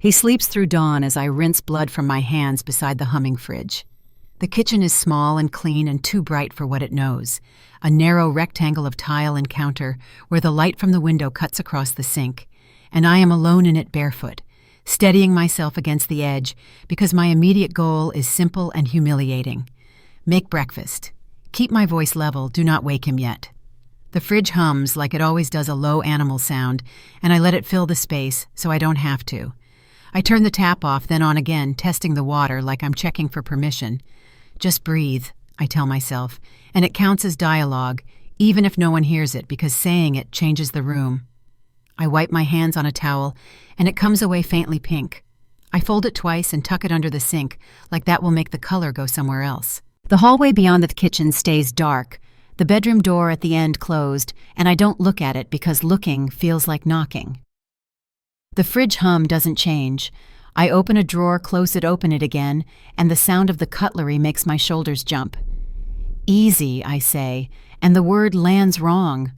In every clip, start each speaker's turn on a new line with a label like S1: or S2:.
S1: He sleeps through dawn as I rinse blood from my hands beside the humming fridge. The kitchen is small and clean and too bright for what it knows. A narrow rectangle of tile and counter where the light from the window cuts across the sink. And I am alone in it barefoot, steadying myself against the edge because my immediate goal is simple and humiliating. Make breakfast. Keep my voice level, do not wake him yet. The fridge hums like it always does, a low animal sound, and I let it fill the space so I don't have to. I turn the tap off, then on again, testing the water like I'm checking for permission. Just breathe, I tell myself, and it counts as dialogue, even if no one hears it, because saying it changes the room. I wipe my hands on a towel, and it comes away faintly pink. I fold it twice and tuck it under the sink, like that will make the color go somewhere else. The hallway beyond the kitchen stays dark, the bedroom door at the end closed, and I don't look at it because looking feels like knocking. The fridge hum doesn't change. I open a drawer, close it, open it again, and the sound of the cutlery makes my shoulders jump. Easy, I say, and the word lands wrong.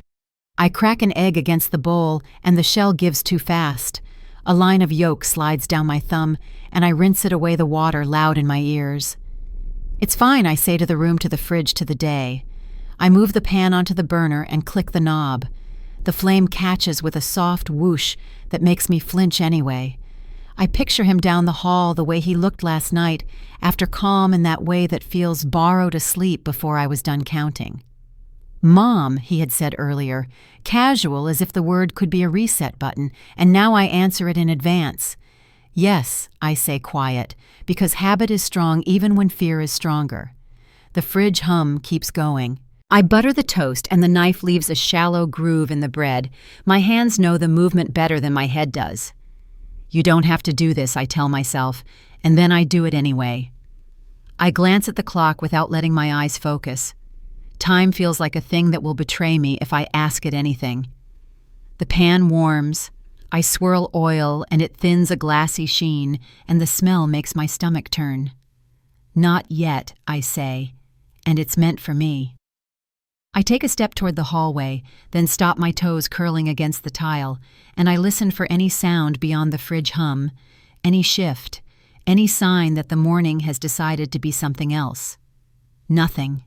S1: I crack an egg against the bowl, and the shell gives too fast. A line of yolk slides down my thumb, and I rinse it away, the water loud in my ears. It's fine, I say to the room, to the fridge, to the day. I move the pan onto the burner and click the knob. The flame catches with a soft whoosh that makes me flinch anyway. I picture him down the hall the way he looked last night, after calm in that way that feels borrowed asleep before I was done counting. Mom, he had said earlier, casual as if the word could be a reset button, and now I answer it in advance. Yes, I say quiet, because habit is strong even when fear is stronger. The fridge hum keeps going. I butter the toast and the knife leaves a shallow groove in the bread. My hands know the movement better than my head does. You don't have to do this, I tell myself, and then I do it anyway. I glance at the clock without letting my eyes focus. Time feels like a thing that will betray me if I ask it anything. The pan warms. I swirl oil and it thins a glassy sheen, and the smell makes my stomach turn. Not yet, I say, and it's meant for me. I take a step toward the hallway, then stop, my toes curling against the tile, and I listen for any sound beyond the fridge hum, any shift, any sign that the morning has decided to be something else. Nothing.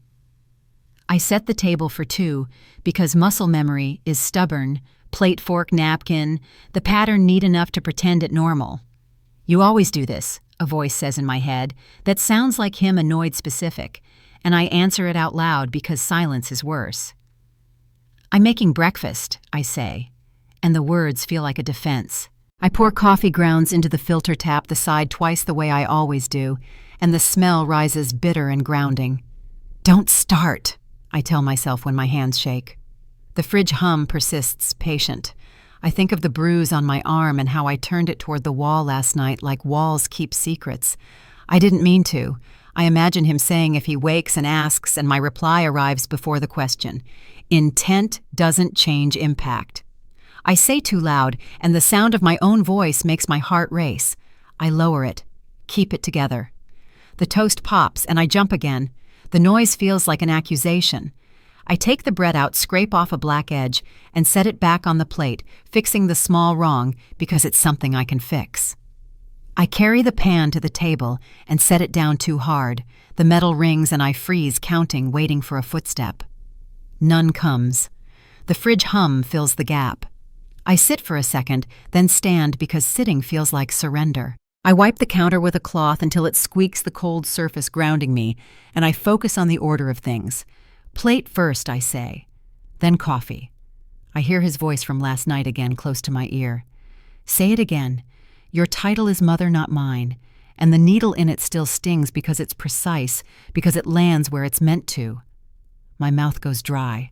S1: I set the table for two because muscle memory is stubborn, plate, fork, napkin, the pattern neat enough to pretend it normal. You always do this, a voice says in my head, that sounds like him, annoyed, specific, and I answer it out loud because silence is worse. I'm making breakfast, I say, and the words feel like a defense. I pour coffee grounds into the filter, tap the side twice the way I always do, and the smell rises bitter and grounding. Don't start, I tell myself when my hands shake. The fridge hum persists, patient. I think of the bruise on my arm and how I turned it toward the wall last night like walls keep secrets. I didn't mean to. I imagine him saying if he wakes and asks, and my reply arrives before the question. Intent doesn't change impact. I say too loud, and the sound of my own voice makes my heart race. I lower it, keep it together. The toast pops, and I jump again. The noise feels like an accusation. I take the bread out, scrape off a black edge, and set it back on the plate, fixing the small wrong because it's something I can fix. I carry the pan to the table and set it down too hard. The metal rings and I freeze, counting, waiting for a footstep. None comes. The fridge hum fills the gap. I sit for a second, then stand because sitting feels like surrender. I wipe the counter with a cloth until it squeaks, the cold surface grounding me, and I focus on the order of things. Plate first, I say. Then coffee. I hear his voice from last night again, close to my ear. Say it again. Your title is mother, not mine, and the needle in it still stings because it's precise, because it lands where it's meant to. My mouth goes dry.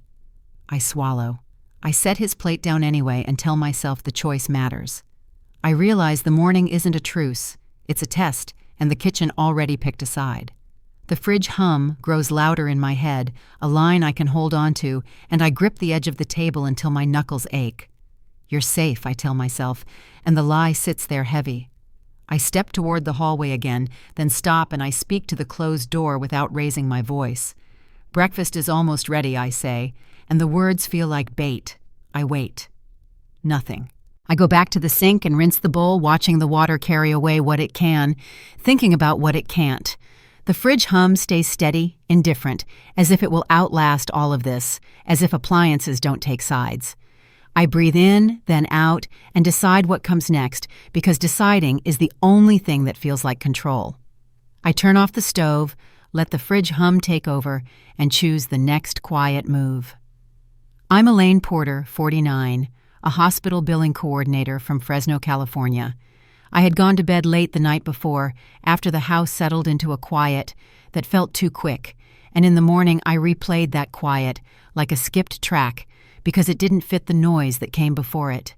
S1: I swallow. I set his plate down anyway and tell myself the choice matters. I realize the morning isn't a truce, it's a test, and the kitchen already picked a side. The fridge hum grows louder in my head, a line I can hold on to, and I grip the edge of the table until my knuckles ache. You're safe, I tell myself, and the lie sits there heavy. I step toward the hallway again, then stop, and I speak to the closed door without raising my voice. Breakfast is almost ready, I say, and the words feel like bait. I wait. Nothing. I go back to the sink and rinse the bowl, watching the water carry away what it can, thinking about what it can't. The fridge hum stays steady, indifferent, as if it will outlast all of this, as if appliances don't take sides. I breathe in, then out, and decide what comes next, because deciding is the only thing that feels like control. I turn off the stove, let the fridge hum take over, and choose the next quiet move. I'm Elaine Porter, 49, a hospital billing coordinator from Fresno, California. I had gone to bed late the night before, after the house settled into a quiet that felt too quick, and in the morning I replayed that quiet like a skipped track because it didn't fit the noise that came before it.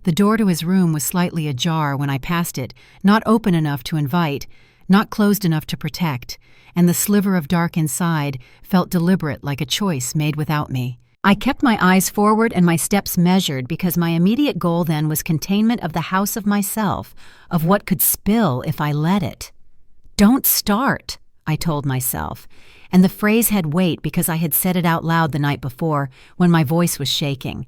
S1: The door to his room was slightly ajar when I passed it, not open enough to invite, not closed enough to protect, and the sliver of dark inside felt deliberate, like a choice made without me. I kept my eyes forward and my steps measured because my immediate goal then was containment of the house of myself, of what could spill if I let it. "Don't start," I told myself, and the phrase had weight because I had said it out loud the night before when my voice was shaking.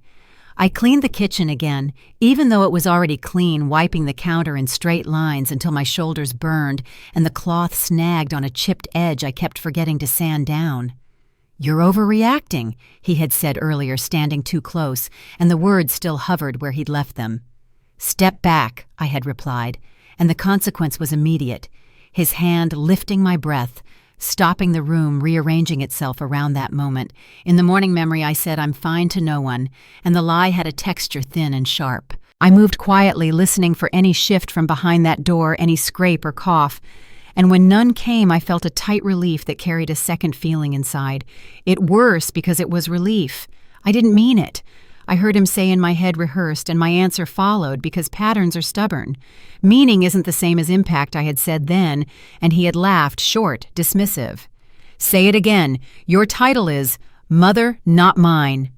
S1: I cleaned the kitchen again, even though it was already clean, wiping the counter in straight lines until my shoulders burned and the cloth snagged on a chipped edge I kept forgetting to sand down. "You're overreacting," he had said earlier, standing too close, and the words still hovered where he'd left them. "Step back," I had replied, and the consequence was immediate, his hand lifting my breath, stopping the room, rearranging itself around that moment. In the morning memory I said I'm fine to no one, and the lie had a texture thin and sharp. I moved quietly, listening for any shift from behind that door, any scrape or cough, and when none came I felt a tight relief that carried a second feeling inside. It worse because it was relief. I didn't mean it. I heard him say in my head rehearsed, and my answer followed because patterns are stubborn. Meaning isn't the same as impact, I had said then, and he had laughed, short, dismissive. "Say it again. Your title is Mother, Not Mine."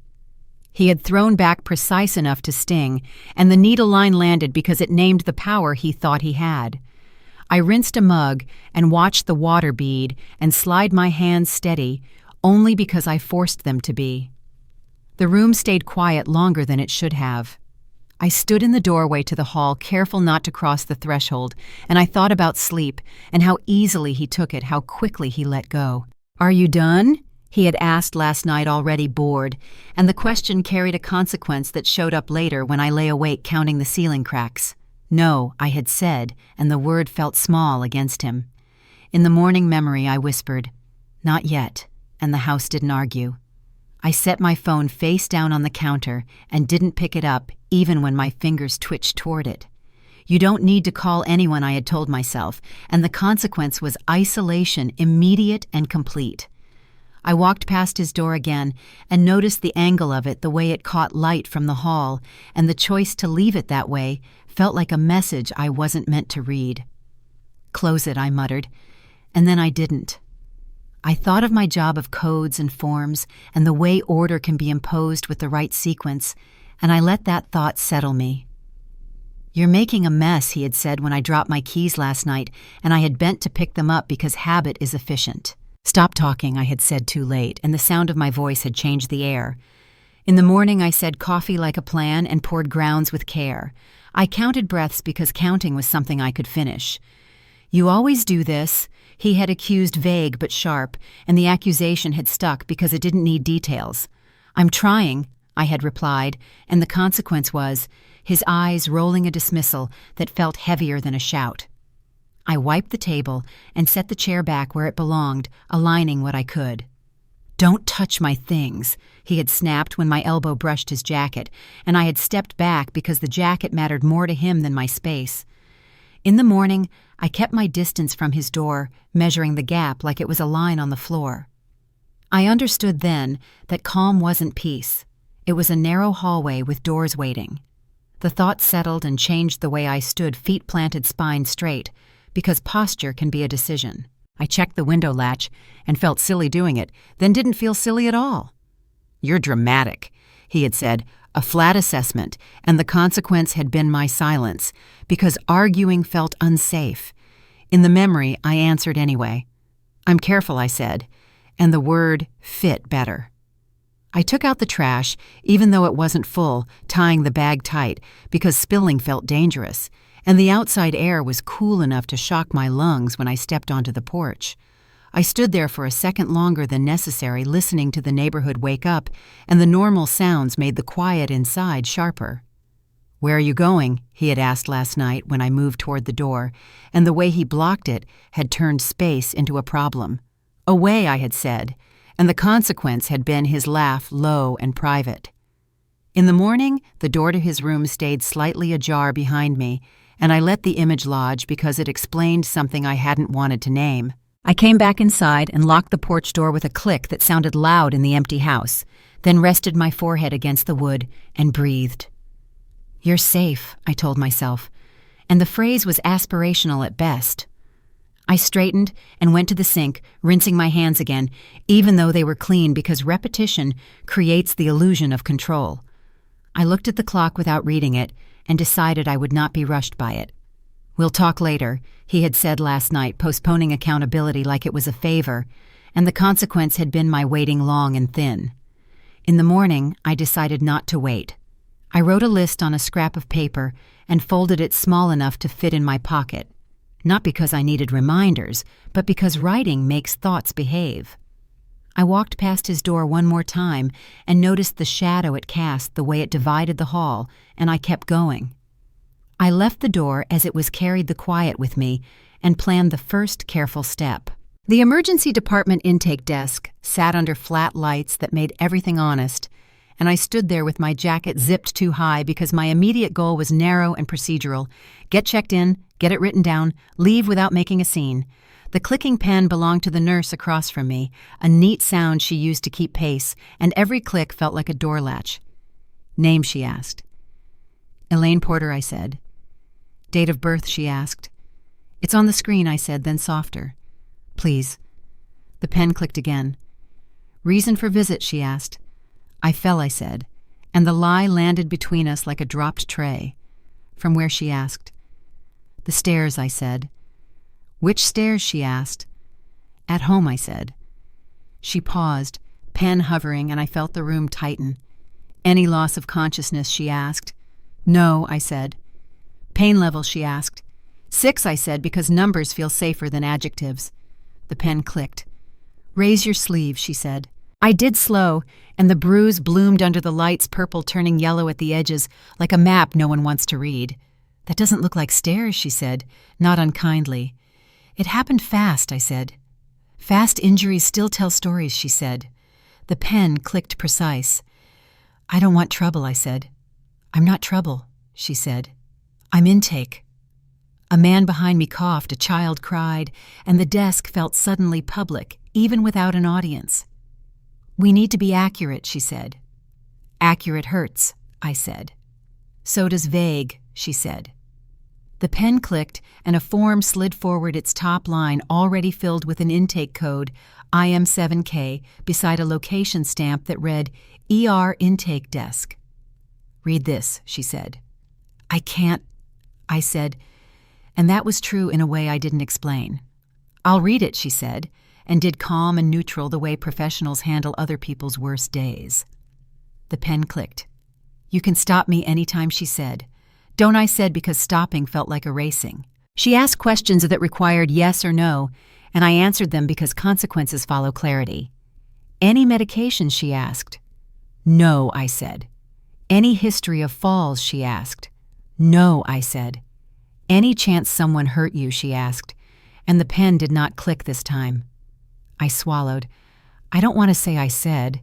S1: He had thrown back precise enough to sting, and the needle line landed because it named the power he thought he had. I rinsed a mug and watched the water bead and slide my hands steady, only because I forced them to be. The room stayed quiet longer than it should have. I stood in the doorway to the hall, careful not to cross the threshold, and I thought about sleep and how easily he took it, how quickly he let go. "Are you done?" he had asked last night, already bored, and the question carried a consequence that showed up later when I lay awake counting the ceiling cracks. "No," I had said, and the word felt small against him. In the morning memory I whispered, "Not yet," and the house didn't argue. I set my phone face down on the counter and didn't pick it up even when my fingers twitched toward it. You don't need to call anyone, I had told myself, and the consequence was isolation, immediate and complete. I walked past his door again and noticed the angle of it, the way it caught light from the hall, and the choice to leave it that way felt like a message I wasn't meant to read. "Close it," I muttered, and then I didn't. I thought of my job of codes and forms and the way order can be imposed with the right sequence, and I let that thought settle me. "You're making a mess," he had said when I dropped my keys last night, and I had bent to pick them up because habit is efficient. "Stop talking," I had said too late, and the sound of my voice had changed the air. In the morning I said coffee like a plan and poured grounds with care. I counted breaths because counting was something I could finish. "You always do this," he had accused, vague but sharp, and the accusation had stuck because it didn't need details. "I'm trying," I had replied, and the consequence was his eyes rolling a dismissal that felt heavier than a shout. I wiped the table and set the chair back where it belonged, aligning what I could. "Don't touch my things," he had snapped when my elbow brushed his jacket, and I had stepped back because the jacket mattered more to him than my space. In the morning, I kept my distance from his door, measuring the gap like it was a line on the floor. I understood then that calm wasn't peace. It was a narrow hallway with doors waiting. The thought settled and changed the way I stood, feet planted, spine straight, because posture can be a decision. I checked the window latch and felt silly doing it, then didn't feel silly at all. "You're dramatic," he had said, a flat assessment, and the consequence had been my silence, because arguing felt unsafe. In the memory, I answered anyway. "I'm careful," I said, and the word fit better. I took out the trash, even though it wasn't full, tying the bag tight, because spilling felt dangerous, and the outside air was cool enough to shock my lungs when I stepped onto the porch. I stood there for a second longer than necessary, listening to the neighborhood wake up, and the normal sounds made the quiet inside sharper. "Where are you going?" he had asked last night when I moved toward the door, and the way he blocked it had turned space into a problem. "Away," I had said, and the consequence had been his laugh, low and private. In the morning, the door to his room stayed slightly ajar behind me, and I let the image lodge because it explained something I hadn't wanted to name. I came back inside and locked the porch door with a click that sounded loud in the empty house, then rested my forehead against the wood and breathed. "You're safe," I told myself, and the phrase was aspirational at best. I straightened and went to the sink, rinsing my hands again, even though they were clean because repetition creates the illusion of control. I looked at the clock without reading it and decided I would not be rushed by it. "We'll talk later," he had said last night, postponing accountability like it was a favor, and the consequence had been my waiting long and thin. In the morning, I decided not to wait. I wrote a list on a scrap of paper and folded it small enough to fit in my pocket. Not because I needed reminders, but because writing makes thoughts behave. I walked past his door one more time and noticed the shadow it cast, the way it divided the hall, and I kept going. I left the door as it was carried the quiet with me and planned the first careful step. The emergency department intake desk sat under flat lights that made everything honest, and I stood there with my jacket zipped too high because my immediate goal was narrow and procedural. Get checked in, get it written down, leave without making a scene. The clicking pen belonged to the nurse across from me, a neat sound she used to keep pace, and every click felt like a door latch. "Name?" she asked. "Elaine Porter," I said. "Date of birth?" she asked. "It's on the screen," I said, then softer. "Please." The pen clicked again. "Reason for visit?" she asked. "I fell," I said, and the lie landed between us like a dropped tray. "From where?" she asked. "The stairs," I said. "Which stairs?" she asked. "At home," I said. She paused, pen hovering, and I felt the room tighten. "Any loss of consciousness?" she asked. "No," I said. "Pain level?" she asked. 6, I said, because numbers feel safer than adjectives. The pen clicked. "Raise your sleeve," she said. I did slow, and the bruise bloomed under the lights, purple turning yellow at the edges, like a map no one wants to read. "That doesn't look like stairs," she said, not unkindly. "It happened fast," I said. "Fast injuries still tell stories," she said. The pen clicked precise. "I don't want trouble," I said. "I'm not trouble," she said. "I'm intake." A man behind me coughed, a child cried, and the desk felt suddenly public, even without an audience. "We need to be accurate," she said. "Accurate hurts," I said. "So does vague," she said. The pen clicked, and a form slid forward, its top line already filled with an intake code, IM7K, beside a location stamp that read, ER Intake Desk. "Read this," she said. "I can't," I said, and that was true in a way I didn't explain. "I'll read it," she said, and did calm and neutral the way professionals handle other people's worst days. The pen clicked. "You can stop me anytime," she said. "Don't," I said, because stopping felt like erasing. She asked questions that required yes or no, and I answered them because consequences follow clarity. "Any medications?" she asked. "No," I said. "Any history of falls?" she asked. "No," I said. "Any chance someone hurt you?" she asked, and the pen did not click this time. I swallowed. "I don't want to say I said."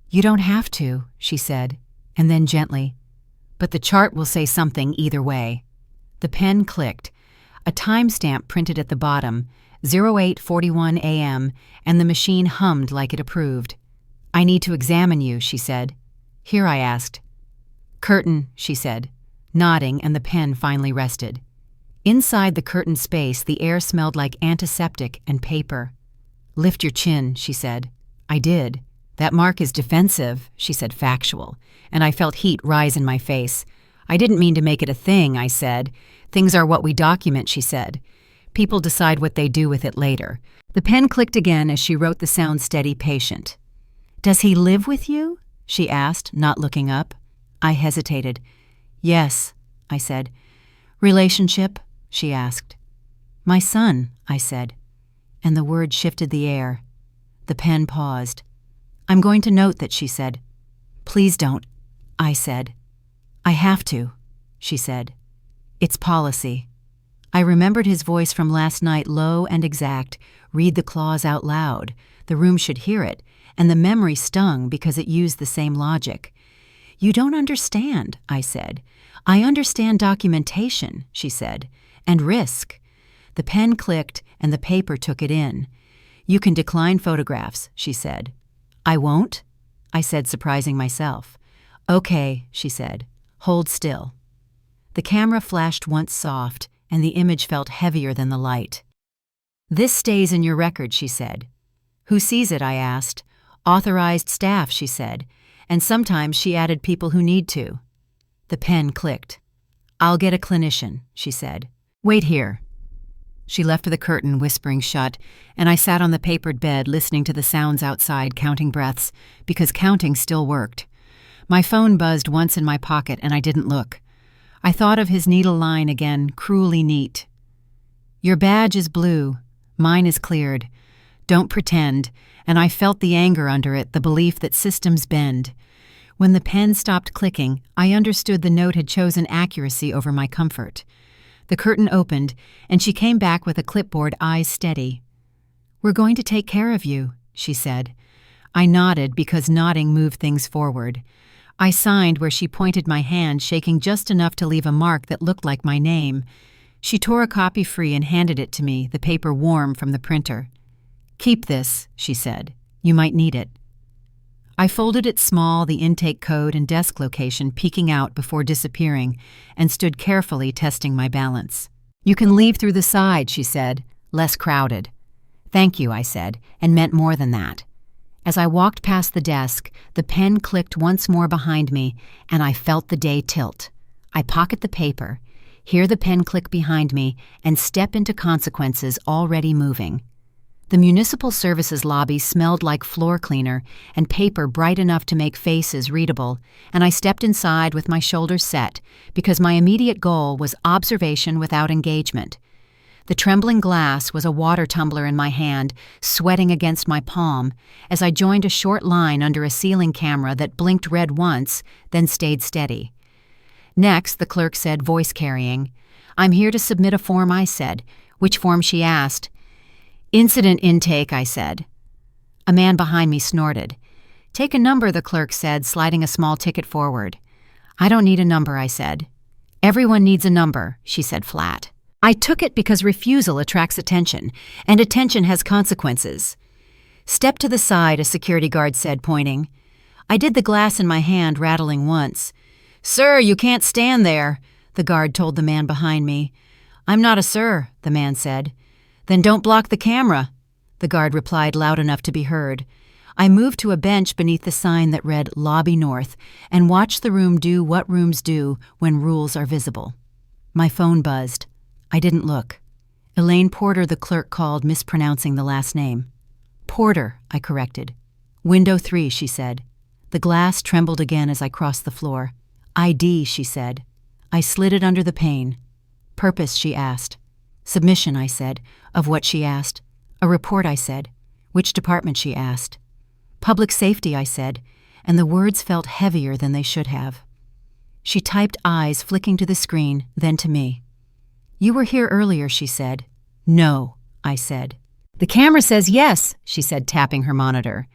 S1: "You don't have to," she said, and then gently, "But the chart will say something either way." The pen clicked. A timestamp printed at the bottom, 08:41 a.m., and the machine hummed like it approved. "I need to examine you," she said. "Here," I asked. "Curtain," she said, nodding, and the pen finally rested. Inside the curtain space, the air smelled like antiseptic and paper. "Lift your chin," she said. I did. "That mark is defensive," she said, factual, and I felt heat rise in my face. "I didn't mean to make it a thing," I said. "Things are what we document," she said. "People decide what they do with it later." The pen clicked again as she wrote the sound steady, patient. "Does he live with you?" she asked, not looking up. I hesitated. Yes, I said. Relationship? She asked. My son, I said, and the word shifted the air. The pen paused. I'm going to note that, she said. Please don't, I said. I have to, she said. It's policy. I remembered his voice from last night, low and exact. Read the clause out loud. The room should hear it, and the memory stung because it used the same logic. You don't understand, I said. I understand documentation, she said, and risk. The pen clicked and the paper took it in. You can decline photographs, she said. I won't, I said, surprising myself. Okay, she said. Hold still. The camera flashed once soft, and the image felt heavier than the light. This stays in your record, she said. Who sees it, I asked. Authorized staff, she said, and sometimes she added people who need to. The pen clicked. I'll get a clinician, she said. Wait here. She left the curtain whispering shut, and I sat on the papered bed listening to the sounds outside, counting breaths, because counting still worked. My phone buzzed once in my pocket, and I didn't look. I thought of his needle line again, cruelly neat. Your badge is blue. Mine is cleared. Don't pretend. And I felt the anger under it, the belief that systems bend. When the pen stopped clicking, I understood the note had chosen accuracy over my comfort. The curtain opened, and she came back with a clipboard, eyes steady. We're going to take care of you, she said. I nodded because nodding moved things forward. I signed where she pointed my hand, shaking just enough to leave a mark that looked like my name. She tore a copy free and handed it to me, the paper warm from the printer. Keep this, she said. You might need it. I folded it small, the intake code and desk location peeking out before disappearing, and stood carefully testing my balance. You can leave through the side, she said, less crowded. Thank you, I said, and meant more than that. As I walked past the desk, the pen clicked once more behind me, and I felt the day tilt. I pocket the paper, hear the pen click behind me, and step into consequences already moving. The municipal services lobby smelled like floor cleaner and paper bright enough to make faces readable, and I stepped inside with my shoulders set because my immediate goal was observation without engagement. The trembling glass was a water tumbler in my hand, sweating against my palm, as I joined a short line under a ceiling camera that blinked red once, then stayed steady. Next, the clerk said, voice carrying, I'm here to submit a form, I said. Which form, she asked. Incident intake, I said. A man behind me snorted. Take a number, the clerk said, sliding a small ticket forward. I don't need a number, I said. Everyone needs a number, she said flat. I took it because refusal attracts attention, and attention has consequences. Step to the side, a security guard said, pointing. I did the glass in my hand, rattling once. Sir, you can't stand there, the guard told the man behind me. I'm not a sir, the man said. Then don't block the camera, the guard replied loud enough to be heard. I moved to a bench beneath the sign that read Lobby North and watched the room do what rooms do when rules are visible. My phone buzzed. I didn't look. Elaine Porter, the clerk, called, mispronouncing the last name. Porter, I corrected. Window 3, she said. The glass trembled again as I crossed the floor. ID, she said. I slid it under the pane. Purpose, she asked. Submission, I said. Of what, she asked. A report, I said. Which department, she asked. Public safety, I said, and the words felt heavier than they should have. She typed, eyes flicking to the screen, then to me. You were here earlier, she said. No, I said. The camera says yes, she said, tapping her monitor.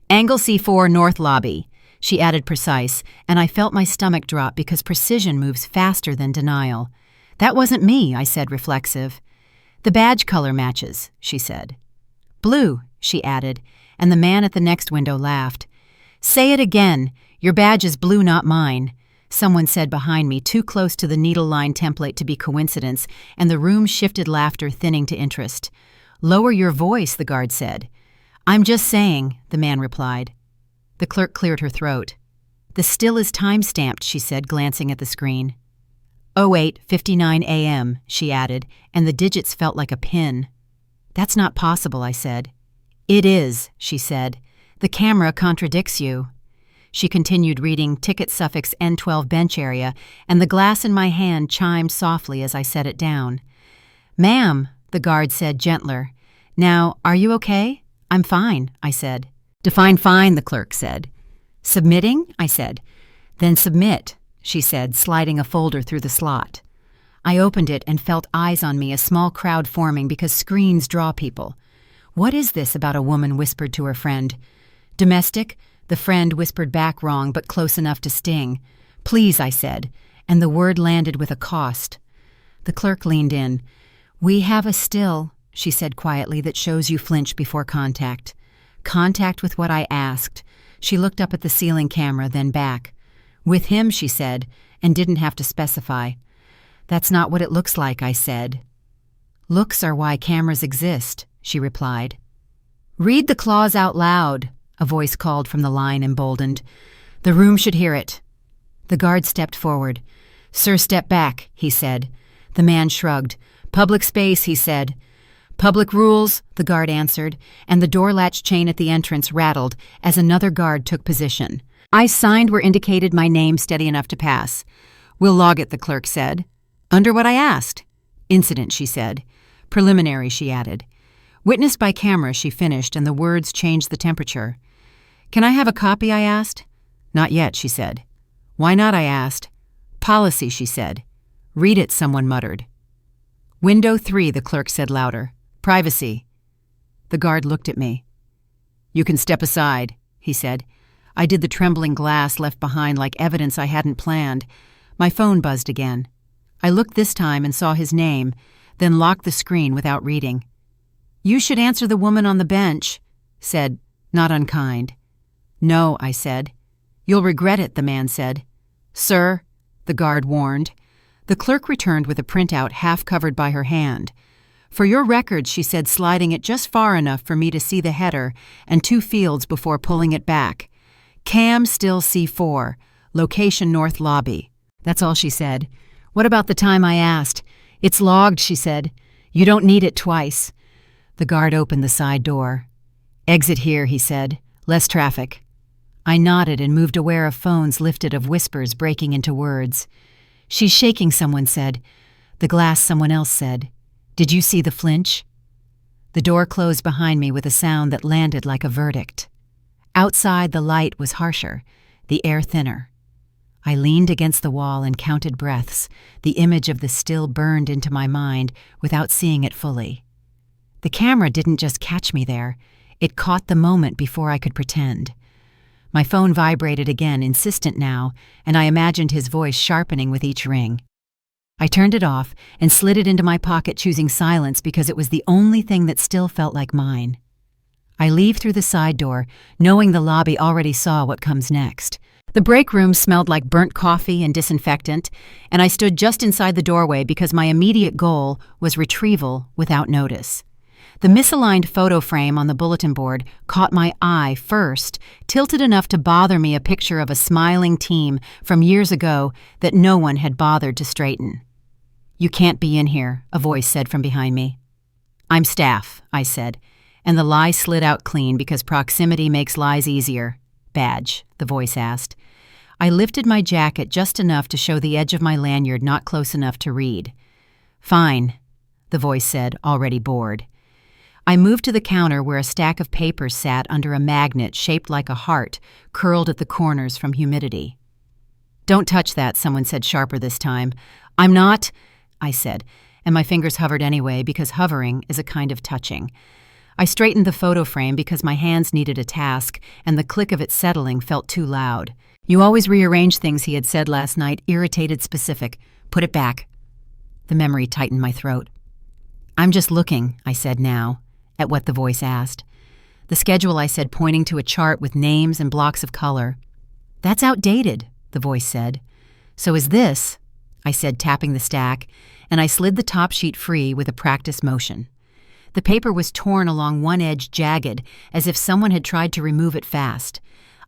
S1: Angle C4 North Lobby, she added, precise, and I felt my stomach drop because precision moves faster than denial. That wasn't me, I said, reflexive. The badge color matches, she said. Blue, she added, and the man at the next window laughed. Say it again. Your badge is blue, not mine. Someone said behind me, too close to the needle line template to be coincidence, and the room shifted, laughter thinning to interest. Lower your voice, the guard said. I'm just saying, the man replied. The clerk cleared her throat. The still is time-stamped, she said, glancing at the screen. 08:59 a.m., she added, and the digits felt like a pin. That's not possible, I said. It is, she said. The camera contradicts you. She continued reading ticket suffix N12 bench area, and the glass in my hand chimed softly as I set it down. "Ma'am," the guard said, gentler. "Now, are you okay?" "I'm fine," I said. "Define fine," the clerk said. "Submitting?" I said. "Then submit," she said, sliding a folder through the slot. I opened it and felt eyes on me, a small crowd forming because screens draw people. "What is this about a woman?" whispered to her friend. "Domestic?" The friend whispered back wrong, but close enough to sting. "Please," I said, and the word landed with a cost. The clerk leaned in. "We have a still," she said quietly, "that shows you flinch before contact." Contact with what I asked. She looked up at the ceiling camera, then back. "With him," she said, and didn't have to specify. "That's not what it looks like," I said. "Looks are why cameras exist," she replied. "Read the clause out loud," a voice called from the line, emboldened. "The room should hear it." The guard stepped forward. "Sir, step back," he said. The man shrugged. "Public space," he said. "Public rules," the guard answered, and the door latch chain at the entrance rattled as another guard took position. I signed where indicated my name steady enough to pass. "We'll log it," the clerk said. "Under what I asked." "Incident," she said. "Preliminary," she added. "Witnessed by camera," she finished, and the words changed the temperature. "Can I have a copy?" I asked. "Not yet," she said. "Why not?" I asked. "Policy," she said. "Read it," someone muttered. "Window 3, the clerk said louder. "Privacy." The guard looked at me. "You can step aside," he said. I did the trembling glass left behind like evidence I hadn't planned. My phone buzzed again. I looked this time and saw his name, then locked the screen without reading. "You should answer the woman on the bench," said, not unkind. "No," I said. "You'll regret it," the man said. "Sir," the guard warned. The clerk returned with a printout half covered by her hand. "For your records," she said, sliding it just far enough for me to see the header and 2 fields before pulling it back. "Cam still C4, location North Lobby." That's all she said. "What about the time I asked?" "It's logged," she said. "You don't need it twice." The guard opened the side door. "Exit here," he said. "Less traffic." I nodded and moved aware of phones lifted, of whispers breaking into words. "She's shaking," someone said. The glass, someone else said. "Did you see the flinch?" The door closed behind me with a sound that landed like a verdict. Outside, the light was harsher, the air thinner. I leaned against the wall and counted breaths. The image of the still burned into my mind without seeing it fully. The camera didn't just catch me there. It caught the moment before I could pretend. My phone vibrated again, insistent now, and I imagined his voice sharpening with each ring. I turned it off and slid it into my pocket, choosing silence because it was the only thing that still felt like mine. I leave through the side door, knowing the lobby already saw what comes next. The break room smelled like burnt coffee and disinfectant, and I stood just inside the doorway because my immediate goal was retrieval without notice. The misaligned photo frame on the bulletin board caught my eye first, tilted enough to bother me, a picture of a smiling team from years ago that no one had bothered to straighten. "You can't be in here," a voice said from behind me. "I'm staff," I said, and the lie slid out clean because proximity makes lies easier. "Badge?" the voice asked. I lifted my jacket just enough to show the edge of my lanyard, not close enough to read. "Fine," the voice said, already bored. I moved to the counter where a stack of papers sat under a magnet shaped like a heart, curled at the corners from humidity. "Don't touch that," someone said, sharper this time. "I'm not," I said, and my fingers hovered anyway because hovering is a kind of touching. I straightened the photo frame because my hands needed a task, and the click of it settling felt too loud. "You always rearrange things," he had said last night, irritated, specific. "Put it back." The memory tightened my throat. "I'm just looking," I said now, at what the voice asked. "The schedule," I said, pointing to a chart with names and blocks of color. "That's outdated," the voice said. "So is this," I said, tapping the stack, and I slid the top sheet free with a practice motion. The paper was torn along one edge, jagged, as if someone had tried to remove it fast.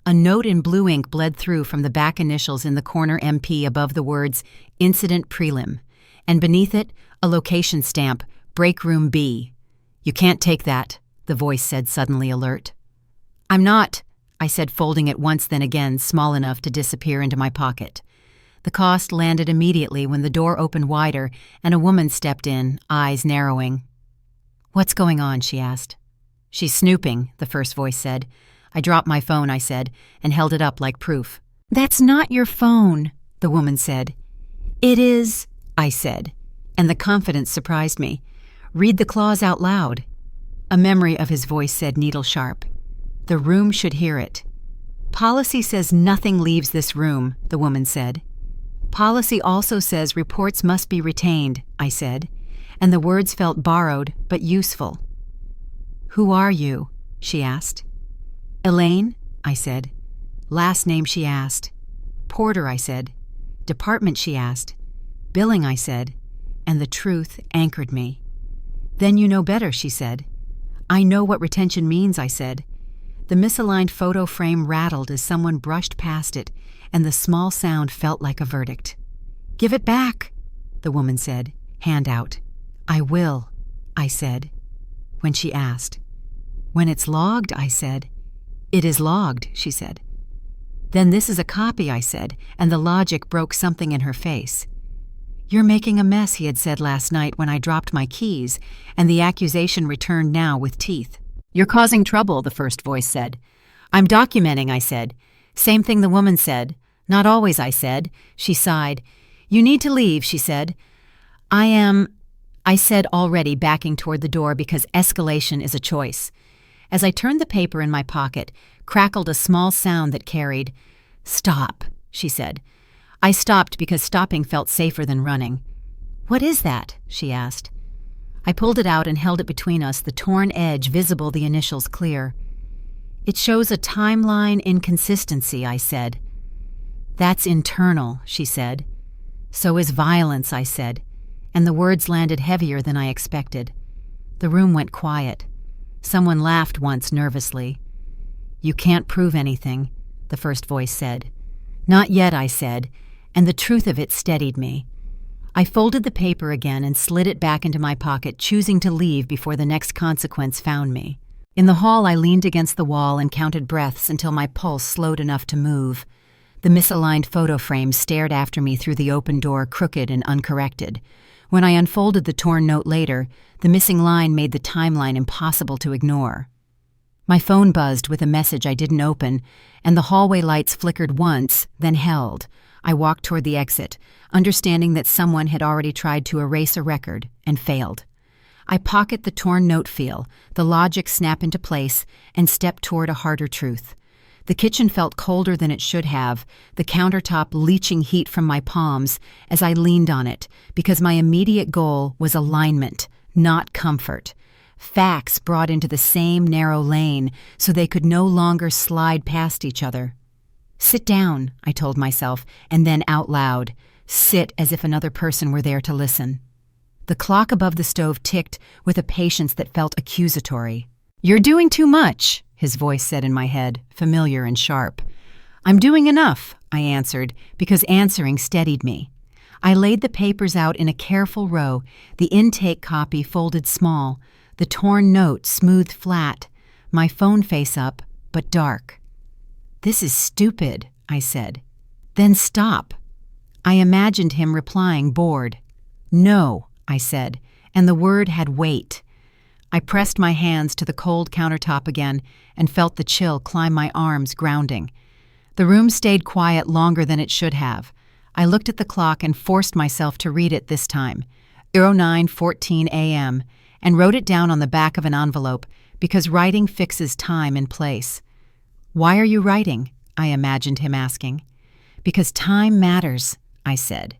S1: A note in blue ink bled through from the back initials in the corner MP above the words, "Incident Prelim," and beneath it, a location stamp, "Break Room B." "You can't take that," the voice said, suddenly alert. "I'm not," I said, folding it once then again, small enough to disappear into my pocket. The cost landed immediately when the door opened wider and a woman stepped in, eyes narrowing. "What's going on?" she asked. "She's snooping," the first voice said. I dropped my phone, I said, and held it up like proof. "That's not your phone," the woman said. "It is," I said, and the confidence surprised me. "Read the clause out loud." A memory of his voice said needle-sharp. "The room should hear it." "Policy says nothing leaves this room," the woman said. "Policy also says reports must be retained," I said, and the words felt borrowed but useful. "Who are you?" she asked. "Elaine," I said. "Last name," she asked. "Porter," I said. "Department," she asked. "Billing," I said, and the truth anchored me. "Then you know better," she said. "I know what retention means," I said. The misaligned photo frame rattled as someone brushed past it, and the small sound felt like a verdict. "Give it back," the woman said, hand out. "I will," I said, when she asked. "When it's logged," I said. "It is logged," she said. "Then this is a copy," I said, and the logic broke something in her face. "You're making a mess," he had said last night when I dropped my keys, and the accusation returned now with teeth. "You're causing trouble," the first voice said. "I'm documenting," I said. Same thing the woman said. "Not always," I said. She sighed. "You need to leave," she said. I said, already backing toward the door because escalation is a choice. As I turned the paper in my pocket, crackled a small sound that carried, "Stop," she said. I stopped because stopping felt safer than running. "What is that?" she asked. I pulled it out and held it between us, the torn edge visible, the initials clear. "It shows a timeline inconsistency," I said. "That's internal," she said. "So is violence," I said, and the words landed heavier than I expected. The room went quiet. Someone laughed once nervously. "You can't prove anything," the first voice said. "Not yet," I said, and the truth of it steadied me. I folded the paper again and slid it back into my pocket, choosing to leave before the next consequence found me. In the hall, I leaned against the wall and counted breaths until my pulse slowed enough to move. The misaligned photo frame stared after me through the open door, crooked and uncorrected. When I unfolded the torn note later, the missing line made the timeline impossible to ignore. My phone buzzed with a message I didn't open, and the hallway lights flickered once, then held. I walked toward the exit, understanding that someone had already tried to erase a record and failed. I pocket the torn note feel, the logic snap into place, and stepped toward a harder truth. The kitchen felt colder than it should have, the countertop leaching heat from my palms as I leaned on it, because my immediate goal was alignment, not comfort. Facts brought into the same narrow lane so they could no longer slide past each other. "Sit down," I told myself, and then out loud, sit as if another person were there to listen. The clock above the stove ticked with a patience that felt accusatory. "You're doing too much," his voice said in my head, familiar and sharp. "I'm doing enough," I answered, because answering steadied me. I laid the papers out in a careful row, the intake copy folded small, the torn note smoothed flat, my phone face up, but dark. "This is stupid," I said. "Then stop." I imagined him replying, bored. "No," I said, and the word had weight. I pressed my hands to the cold countertop again and felt the chill climb my arms, grounding. The room stayed quiet longer than it should have. I looked at the clock and forced myself to read it this time, 09:14 a.m., and wrote it down on the back of an envelope because writing fixes time in place. "Why are you writing?" I imagined him asking. "Because time matters," I said.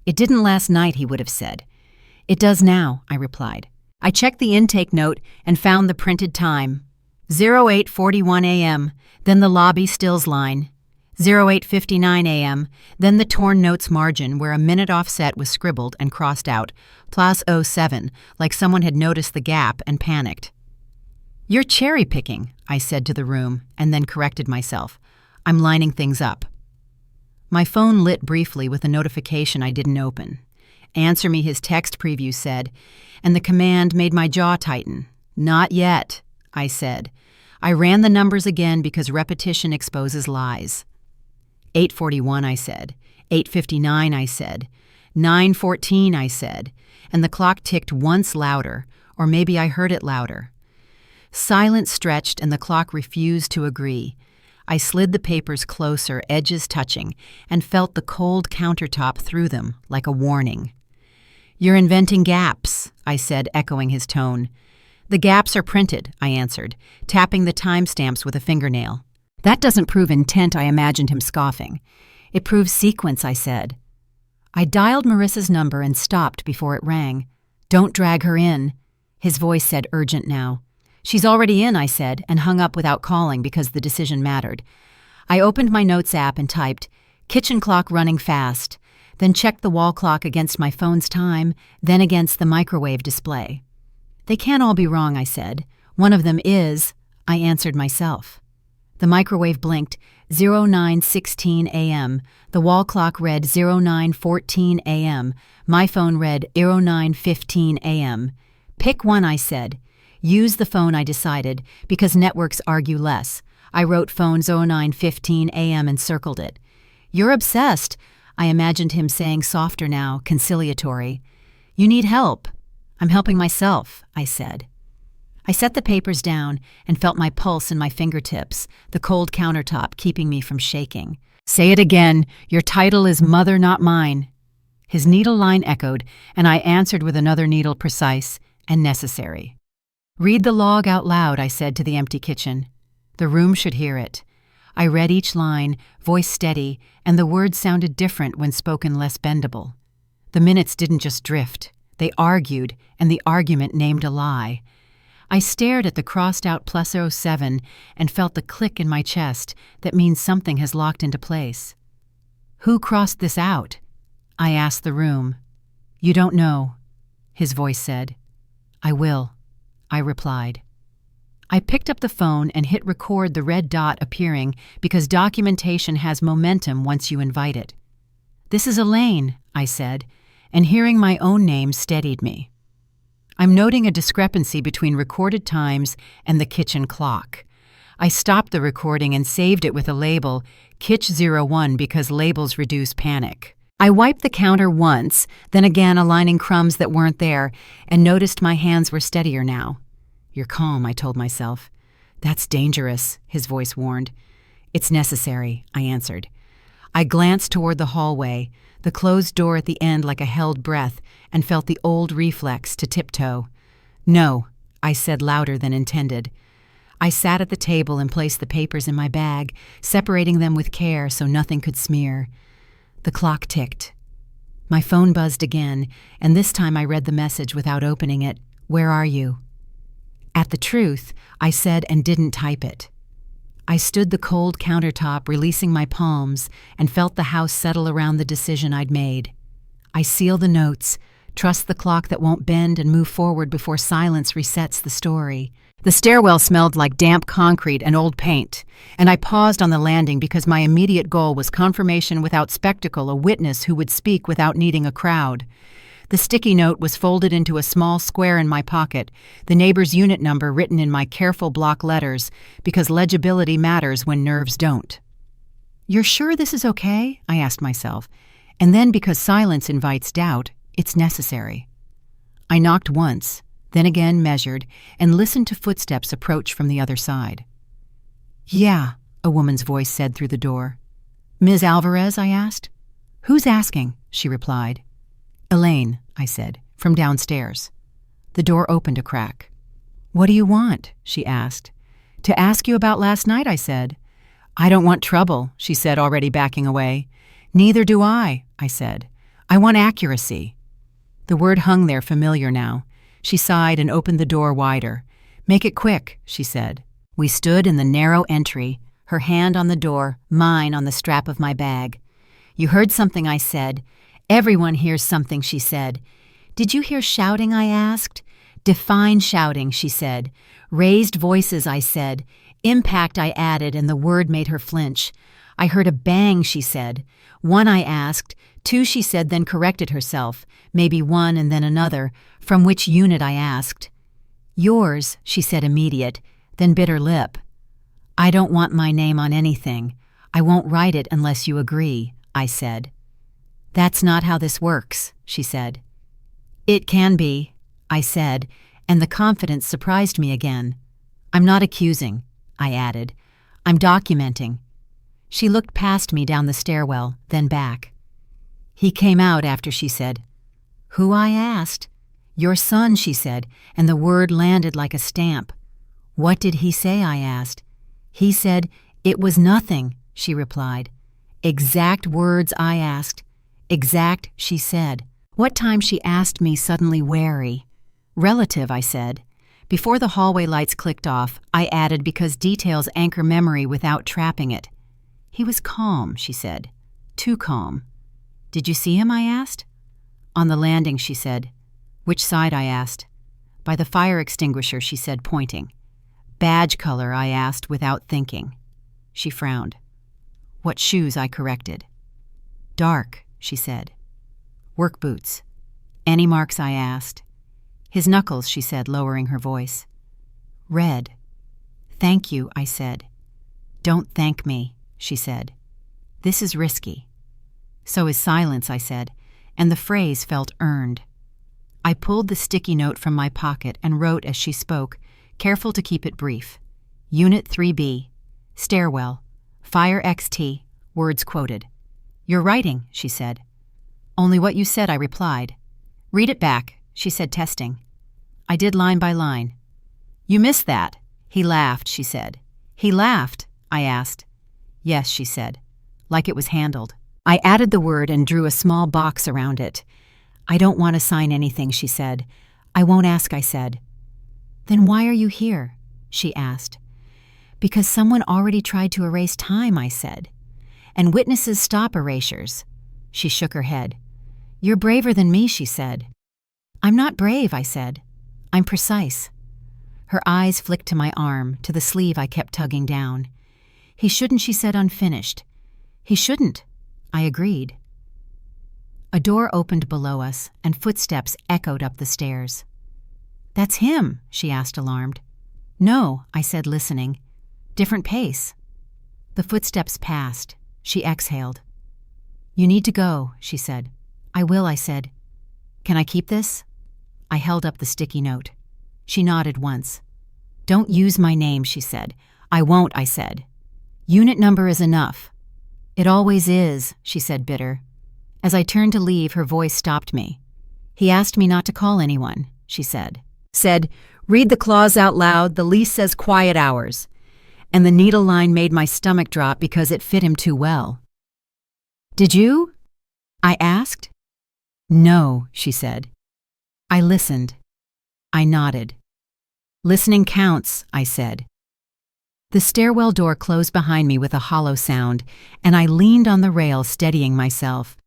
S1: "It didn't last night," he would have said. "It does now," I replied. I checked the intake note and found the printed time. 08:41 a.m., then the lobby stills line. 08:59 a.m., then the torn note's margin where a minute offset was scribbled and crossed out, +07, like someone had noticed the gap and panicked. "You're cherry-picking," I said to the room, and then corrected myself. "I'm lining things up." My phone lit briefly with a notification I didn't open. "Answer me," his text preview said, and the command made my jaw tighten. "Not yet," I said. I ran the numbers again because repetition exposes lies. 8:41, I said. 8:59, I said. 9:14, I said. And the clock ticked once louder, or maybe I heard it louder. Silence stretched and the clock refused to agree. I slid the papers closer, edges touching, and felt the cold countertop through them, like a warning. "You're inventing gaps," I said, echoing his tone. "The gaps are printed," I answered, tapping the timestamps with a fingernail. "That doesn't prove intent," I imagined him scoffing. "It proves sequence," I said. I dialed Marissa's number and stopped before it rang. "Don't drag her in," his voice said, urgent now. "She's already in," I said, and hung up without calling because the decision mattered. I opened my notes app and typed, "Kitchen clock running fast," then checked the wall clock against my phone's time, then against the microwave display. "They can't all be wrong," I said. "One of them is," I answered myself. The microwave blinked 09:16 a.m. The wall clock read 09:14 a.m. My phone read 09:15 a.m. "Pick one," I said. "Use the phone," I decided, because networks argue less. I wrote phone 09:15 a.m. and circled it. "You're obsessed," I imagined him saying softer now, conciliatory. "You need help." "I'm helping myself," I said. I set the papers down and felt my pulse in my fingertips, the cold countertop keeping me from shaking. "Say it again. Your title is Mother, Not Mine." His needle line echoed, and I answered with another needle, precise and necessary. "Read the log out loud," I said to the empty kitchen. The room should hear it. I read each line, voice steady, and the words sounded different when spoken less bendable. The minutes didn't just drift. They argued, and the argument named a lie. I stared at the crossed-out +07 and felt the click in my chest that means something has locked into place. "Who crossed this out?" I asked the room. "You don't know," his voice said. "I will," I replied. I picked up the phone and hit record, the red dot appearing because documentation has momentum once you invite it. "This is Elaine," I said, and hearing my own name steadied me. I'm noting a discrepancy between recorded times and the kitchen clock. I stopped the recording and saved it with a label, Kitch01, because labels reduce panic. I wiped the counter once, then again aligning crumbs that weren't there, and noticed my hands were steadier now. "You're calm," I told myself. "That's dangerous," his voice warned. "It's necessary," I answered. I glanced toward the hallway, the closed door at the end like a held breath, and felt the old reflex to tiptoe. "No," I said louder than intended. I sat at the table and placed the papers in my bag, separating them with care so nothing could smear. The clock ticked. My phone buzzed again, and this time I read the message without opening it. "Where are you?" "At the truth," I said and didn't type it. I stood the cold countertop, releasing my palms, and felt the house settle around the decision I'd made. I seal the notes, trust the clock that won't bend, and move forward before silence resets the story. The stairwell smelled like damp concrete and old paint, and I paused on the landing because my immediate goal was confirmation without spectacle, a witness who would speak without needing a crowd. The sticky note was folded into a small square in my pocket, the neighbor's unit number written in my careful block letters, because legibility matters when nerves don't. "You're sure this is okay?" I asked myself, and then because silence invites doubt, it's necessary. I knocked once, then again measured, and listened to footsteps approach from the other side. "Yeah," a woman's voice said through the door. "Ms. Alvarez?" I asked. "Who's asking?" she replied. "Elaine," I said, "from downstairs." The door opened a crack. "What do you want?" she asked. "To ask you about last night," I said. "I don't want trouble," she said, already backing away. "Neither do I," I said. "I want accuracy." The word hung there familiar now. She sighed and opened the door wider. "Make it quick," she said. We stood in the narrow entry, her hand on the door, mine on the strap of my bag. "You heard something," I said. "Everyone hears something," she said. "Did you hear shouting?" I asked. "Define shouting," she said. "Raised voices," I said. "Impact," I added, and the word made her flinch. "I heard a bang," she said. "One," I asked. "Two," she said, then corrected herself. "Maybe one and then another. From which unit?" I asked. "Yours," she said, immediate, then bit her lip. I don't want my name on anything. I won't write it unless you agree, I said. That's not how this works, she said. It can be, I said, and the confidence surprised me again. I'm not accusing, I added. I'm documenting. She looked past me down the stairwell, then back. He came out after she said, Who? I asked. Your son, she said, and the word landed like a stamp. What did he say? I asked. He said, It was nothing, she replied. Exact words, I asked. Exact, she said. What time? She asked me, suddenly wary. Relative, I said. Before the hallway lights clicked off, I added because details anchor memory without trapping it. He was calm, she said. Too calm. Did you see him? I asked. On the landing, she said. Which side? I asked. By the fire extinguisher, she said, pointing. Badge color? I asked, without thinking. She frowned. What shoes? I corrected. Dark, she said. Work boots. Any marks? I asked. His knuckles, she said, lowering her voice. Red. Thank you, I said. Don't thank me, she said. This is risky. So is silence, I said, and the phrase felt earned. I pulled the sticky note from my pocket and wrote as she spoke, careful to keep it brief. Unit 3B. Stairwell. Fire XT. Words quoted. You're writing, she said. Only what you said, I replied. Read it back, she said, testing. I did line by line. You missed that. He laughed, she said. He laughed, I asked. Yes, she said, like it was handled. I added the word and drew a small box around it. I don't want to sign anything, she said. I won't ask, I said. Then why are you here? She asked. Because someone already tried to erase time, I said. And witnesses stop erasures. She shook her head. You're braver than me, she said. I'm not brave, I said. I'm precise. Her eyes flicked to my arm, to the sleeve I kept tugging down. He shouldn't, she said, unfinished. He shouldn't. I agreed. A door opened below us, and footsteps echoed up the stairs. That's him, she asked, alarmed. No, I said, listening. Different pace. The footsteps passed. She exhaled. You need to go, she said. I will, I said. Can I keep this? I held up the sticky note. She nodded once. Don't use my name, she said. I won't, I said. Unit number is enough. It always is, she said, bitter. As I turned to leave, her voice stopped me. He asked me not to call anyone, she said. Said, read the clause out loud, the lease says quiet hours. And the needle line made my stomach drop because it fit him too well. Did you? I asked. No, she said. I listened. I nodded. Listening counts, I said. The stairwell door closed behind me with a hollow sound, and I leaned on the rail, steadying myself.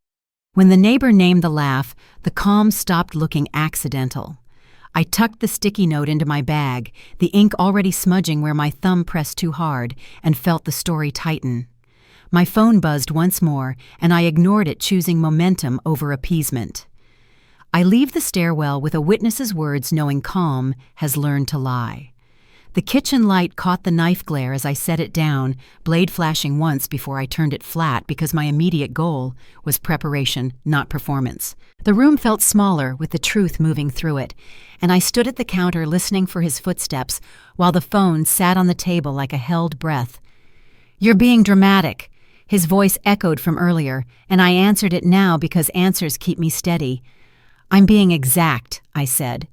S1: When the neighbor named the laugh, the calm stopped looking accidental. I tucked the sticky note into my bag, the ink already smudging where my thumb pressed too hard, and felt the story tighten. My phone buzzed once more, and I ignored it, choosing momentum over appeasement. I leave the stairwell with a witness's words, knowing calm has learned to lie. The kitchen light caught the knife glare as I set it down, blade flashing once before I turned it flat because my immediate goal was preparation, not performance. The room felt smaller with the truth moving through it, and I stood at the counter listening for his footsteps while the phone sat on the table like a held breath. You're being dramatic. His voice echoed from earlier, and I answered it now because answers keep me steady. I'm being exact, I said.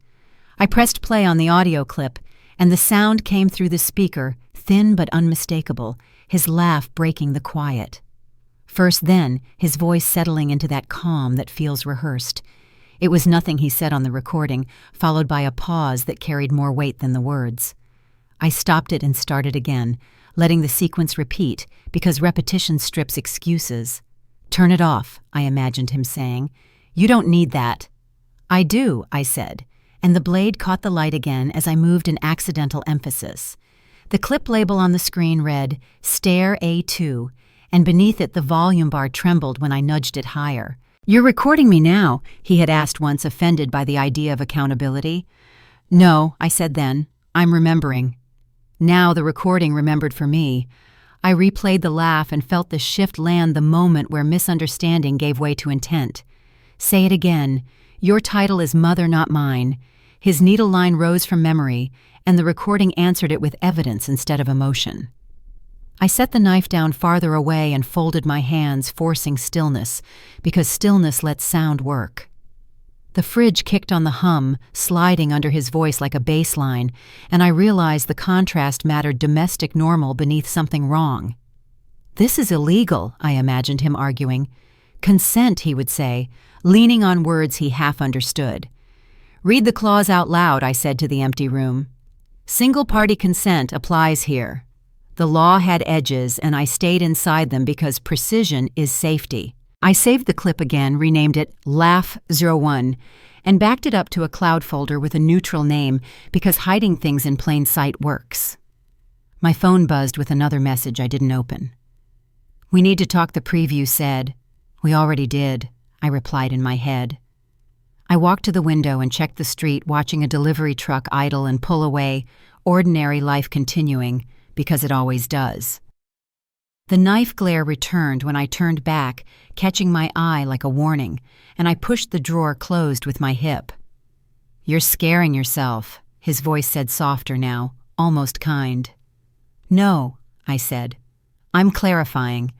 S1: I pressed play on the audio clip, and the sound came through the speaker, thin but unmistakable, his laugh breaking the quiet. First then, his voice settling into that calm that feels rehearsed. It was nothing he said on the recording, followed by a pause that carried more weight than the words. I stopped it and started again, letting the sequence repeat, because repetition strips excuses. Turn it off, I imagined him saying. You don't need that. I do, I said, and the blade caught the light again as I moved an accidental emphasis. The clip label on the screen read, Stair A2, and beneath it the volume bar trembled when I nudged it higher. You're recording me now, he had asked once, offended by the idea of accountability. No, I said then. I'm remembering. Now the recording remembered for me. I replayed the laugh and felt the shift land the moment where misunderstanding gave way to intent. Say it again. Your title is Mother, not mine. His needle line rose from memory, and the recording answered it with evidence instead of emotion. I set the knife down farther away and folded my hands, forcing stillness, because stillness lets sound work. The fridge kicked on the hum, sliding under his voice like a bass line, and I realized the contrast mattered domestic normal beneath something wrong. This is illegal, I imagined him arguing. Consent, he would say, leaning on words he half understood. Read the clause out loud, I said to the empty room. Single-party consent applies here. The law had edges, and I stayed inside them because precision is safety. I saved the clip again, renamed it Laugh01, and backed it up to a cloud folder with a neutral name because hiding things in plain sight works. My phone buzzed with another message I didn't open. We need to talk, the preview said. We already did, I replied in my head. I walked to the window and checked the street, watching a delivery truck idle and pull away, ordinary life continuing, because it always does. The knife glare returned when I turned back, catching my eye like a warning, and I pushed the drawer closed with my hip. You're scaring yourself, his voice said softer now, almost kind. No, I said. I'm clarifying.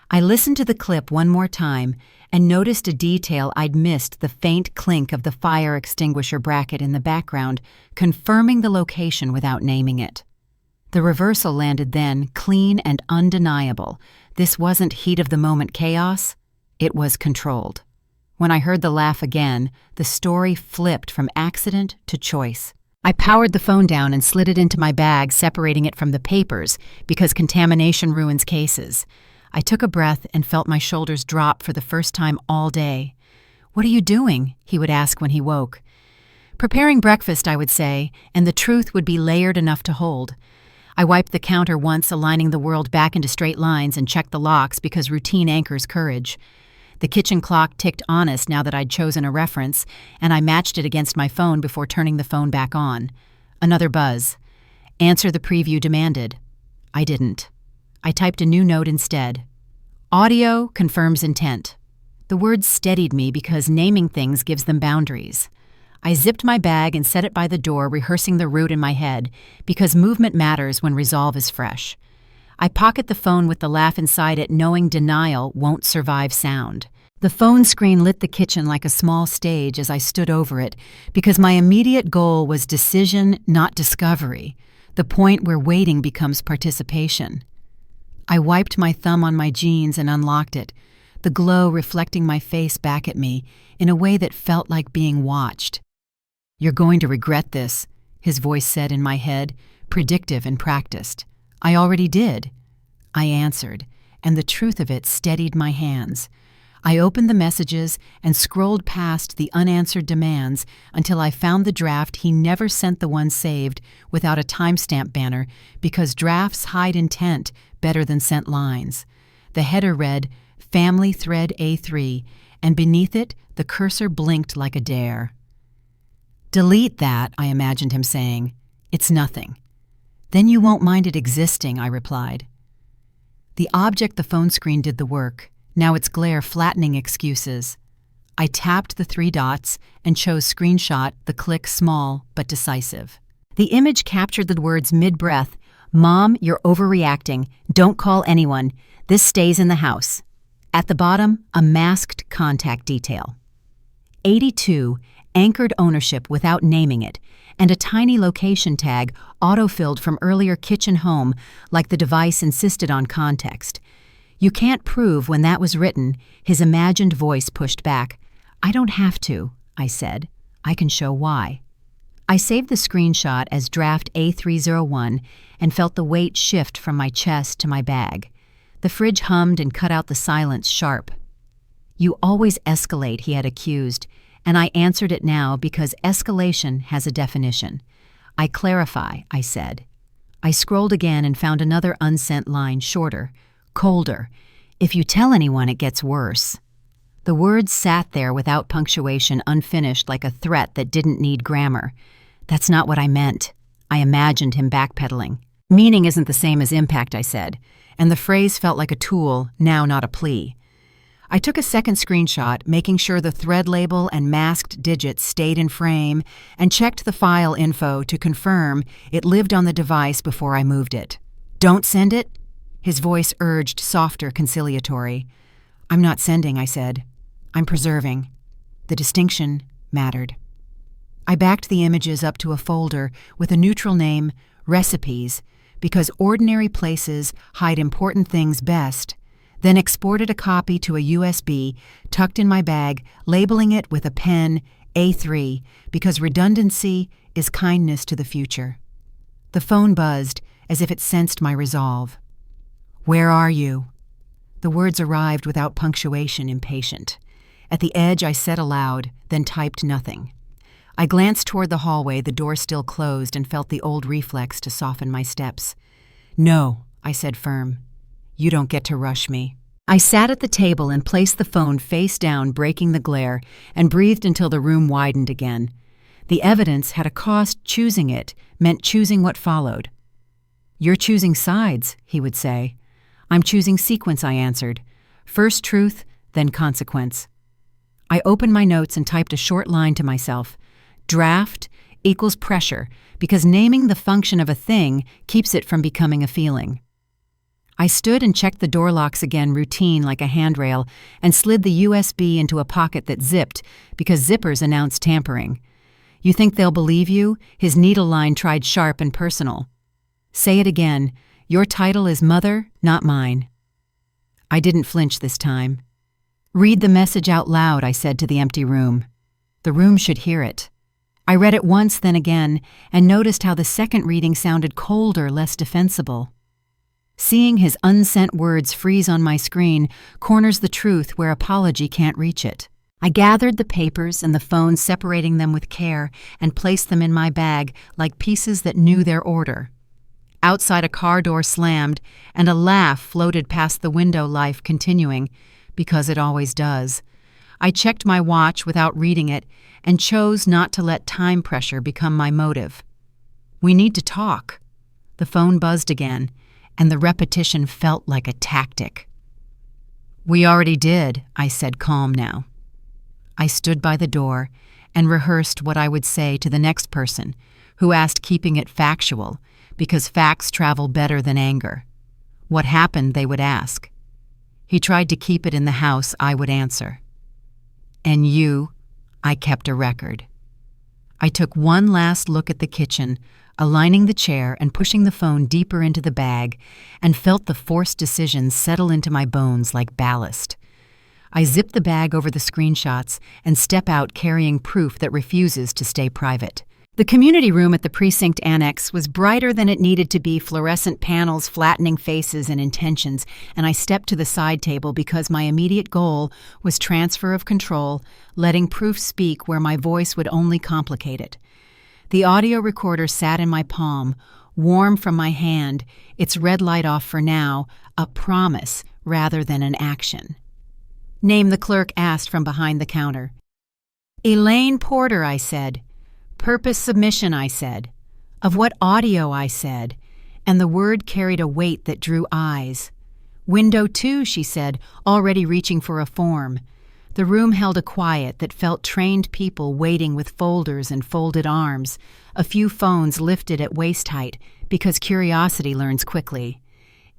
S1: I listened to the clip one more time and noticed a detail I'd missed, the faint clink of the fire extinguisher bracket in the background, confirming the location without naming it. The reversal landed then, clean and undeniable. This wasn't heat-of-the-moment chaos. It was controlled. When I heard the laugh again, the story flipped from accident to choice. I powered the phone down and slid it into my bag, separating it from the papers, because contamination ruins cases. I took a breath and felt my shoulders drop for the first time all day. What are you doing? He would ask when he woke. Preparing breakfast, I would say, and the truth would be layered enough to hold. I wiped the counter once, aligning the world back into straight lines, and checked the locks because routine anchors courage. The kitchen clock ticked honest now that I'd chosen a reference, and I matched it against my phone before turning the phone back on. Another buzz. Answer, the preview demanded. I didn't. I typed a new note instead. Audio confirms intent. The words steadied me because naming things gives them boundaries. I zipped my bag and set it by the door, rehearsing the route in my head, because movement matters when resolve is fresh. I pocket the phone with the laugh inside it, knowing denial won't survive sound. The phone screen lit the kitchen like a small stage as I stood over it, because my immediate goal was decision, not discovery, the point where waiting becomes participation. I wiped my thumb on my jeans and unlocked it, the glow reflecting my face back at me in a way that felt like being watched. You're going to regret this, his voice said in my head, predictive and practiced. I already did. I answered, and the truth of it steadied my hands. I opened the messages and scrolled past the unanswered demands until I found the draft he never sent, the one saved without a timestamp banner, because drafts hide intent better than sent lines. The header read, Family Thread A3, and beneath it, the cursor blinked like a dare. Delete that, I imagined him saying. It's nothing. Then you won't mind it existing, I replied. The object, the phone screen, did the work, now its glare flattening excuses. I tapped the 3 dots and chose screenshot, the click small but decisive. The image captured the words mid-breath, Mom, you're overreacting. Don't call anyone. This stays in the house. At the bottom, a masked contact detail. 82, anchored ownership without naming it, and a tiny location tag autofilled from earlier kitchen home like the device insisted on context. You can't prove when that was written, his imagined voice pushed back. I don't have to, I said. I can show why. I saved the screenshot as draft A301 and felt the weight shift from my chest to my bag. The fridge hummed and cut out the silence sharp. You always escalate, he had accused, and I answered it now because escalation has a definition. I clarify, I said. I scrolled again and found another unsent line, shorter, colder. If you tell anyone, it gets worse. The words sat there without punctuation, unfinished, like a threat that didn't need grammar. That's not what I meant. I imagined him backpedaling. Meaning isn't the same as impact, I said, and the phrase felt like a tool, now not a plea. I took a second screenshot, making sure the thread label and masked digits stayed in frame, and checked the file info to confirm it lived on the device before I moved it. "Don't send it?" His voice urged, softer, conciliatory. "I'm not sending," I said. "I'm preserving." The distinction mattered. I backed the images up to a folder with a neutral name, Recipes, because ordinary places hide important things best, then exported a copy to a USB tucked in my bag, labeling it with a pen A3 because redundancy is kindness to the future. The phone buzzed as if it sensed my resolve. "Where are you?" The words arrived without punctuation, impatient. At the edge, I said aloud, then typed nothing. I glanced toward the hallway, the door still closed, and felt the old reflex to soften my steps. "No," I said firm. "You don't get to rush me." I sat at the table and placed the phone face down, breaking the glare, and breathed until the room widened again. The evidence had a cost. Choosing it meant choosing what followed. "You're choosing sides," he would say. "I'm choosing sequence," I answered. "First truth, then consequence." I opened my notes and typed a short line to myself. Draft equals pressure, because naming the function of a thing keeps it from becoming a feeling. I stood and checked the door locks again, routine like a handrail, and slid the USB into a pocket that zipped because zippers announced tampering. "You think they'll believe you?" His needle line tried sharp and personal. "Say it again. Your title is Mother, not mine." I didn't flinch this time. "Read the message out loud," I said to the empty room. The room should hear it. I read it once, then again, and noticed how the second reading sounded colder, less defensible. Seeing his unsent words freeze on my screen corners the truth where apology can't reach it. I gathered the papers and the phone, separating them with care, and placed them in my bag like pieces that knew their order. Outside, a car door slammed, and a laugh floated past the window, life continuing, because it always does. I checked my watch without reading it and chose not to let time pressure become my motive. "We need to talk." The phone buzzed again, and the repetition felt like a tactic. "We already did," I said, calm now. I stood by the door and rehearsed what I would say to the next person who asked, keeping it factual, because facts travel better than anger. What happened, they would ask. He tried to keep it in the house, I would answer. "And you?" I kept a record. I took one last look at the kitchen, aligning the chair and pushing the phone deeper into the bag, and felt the forced decision settle into my bones like ballast. I zip the bag over the screenshots and step out carrying proof that refuses to stay private. The community room at the precinct annex was brighter than it needed to be, fluorescent panels flattening faces and intentions, and I stepped to the side table because my immediate goal was transfer of control, letting proof speak where my voice would only complicate it. The audio recorder sat in my palm, warm from my hand, its red light off for now, a promise rather than an action. "Name," the clerk asked from behind the counter. "Elaine Porter," I said. "Purpose submission," I said. "Of what audio?" I said, and the word carried a weight that drew eyes. "Window 2, she said, already reaching for a form. The room held a quiet that felt trained people waiting with folders and folded arms, a few phones lifted at waist height, because curiosity learns quickly.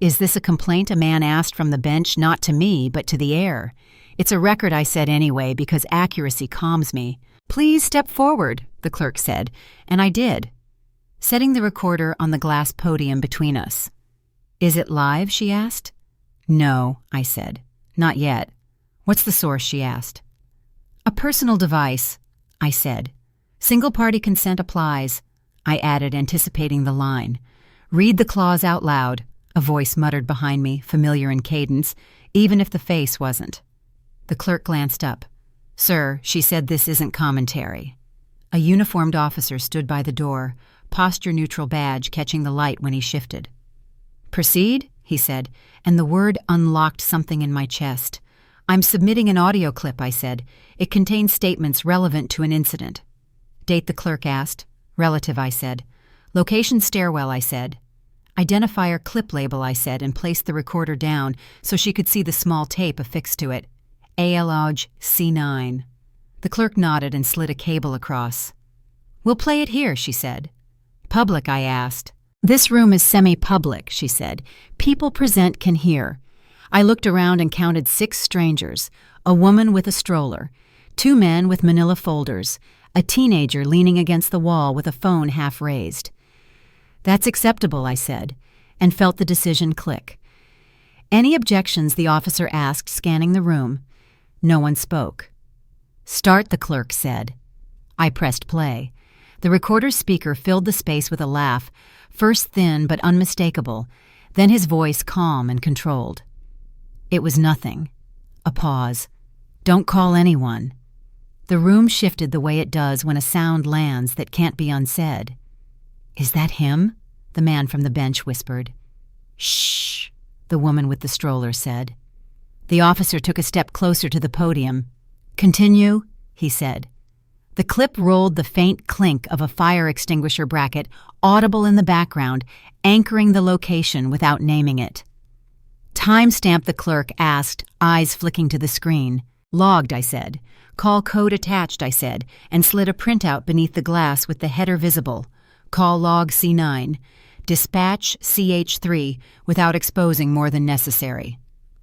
S1: "Is this a complaint?" a man asked from the bench, not to me, but to the air. "It's a record," I said anyway, because accuracy calms me. "Please step forward," the clerk said, and I did, setting the recorder on the glass podium between us. "Is it live?" she asked. "No," I said. "Not yet." "What's the source?" she asked. "A personal device," I said. "Single-party consent applies," I added, anticipating the line. "Read the clause out loud," a voice muttered behind me, familiar in cadence, even if the face wasn't. The clerk glanced up. "Sir," she said, "this isn't commentary." A uniformed officer stood by the door, posture-neutral badge catching the light when he shifted. "Proceed," he said, and the word unlocked something in my chest. "I'm submitting an audio clip," I said. "It contains statements relevant to an incident." "Date?" the clerk asked. "Relative," I said. "Location?" "Stairwell," I said. Identifier clip label, I said, and placed the recorder down so she could see the small tape affixed to it. ALOG C9. The clerk nodded and slid a cable across. We'll play it here, she said. Public, I asked. This room is semi-public, she said. People present can hear. I looked around and counted 6 strangers, a woman with a stroller, 2 men with manila folders, a teenager leaning against the wall with a phone half raised. That's acceptable, I said, and felt the decision click. Any objections, the officer asked, scanning the room. No one spoke. Start, the clerk said. I pressed play. The recorder's speaker filled the space with a laugh, first thin but unmistakable, then his voice calm and controlled. It was nothing. A pause. Don't call anyone. The room shifted the way it does when a sound lands that can't be unsaid. Is that him? The man from the bench whispered. Shh, the woman with the stroller said. The officer took a step closer to the podium. Continue, he said. The clip rolled the faint clink of a fire extinguisher bracket, audible in the background, anchoring the location without naming it. Timestamp, the clerk asked, eyes flicking to the screen. Logged, I said. Call code attached, I said, and slid a printout beneath the glass with the header visible. Call log C9. Dispatch CH3 without exposing more than necessary.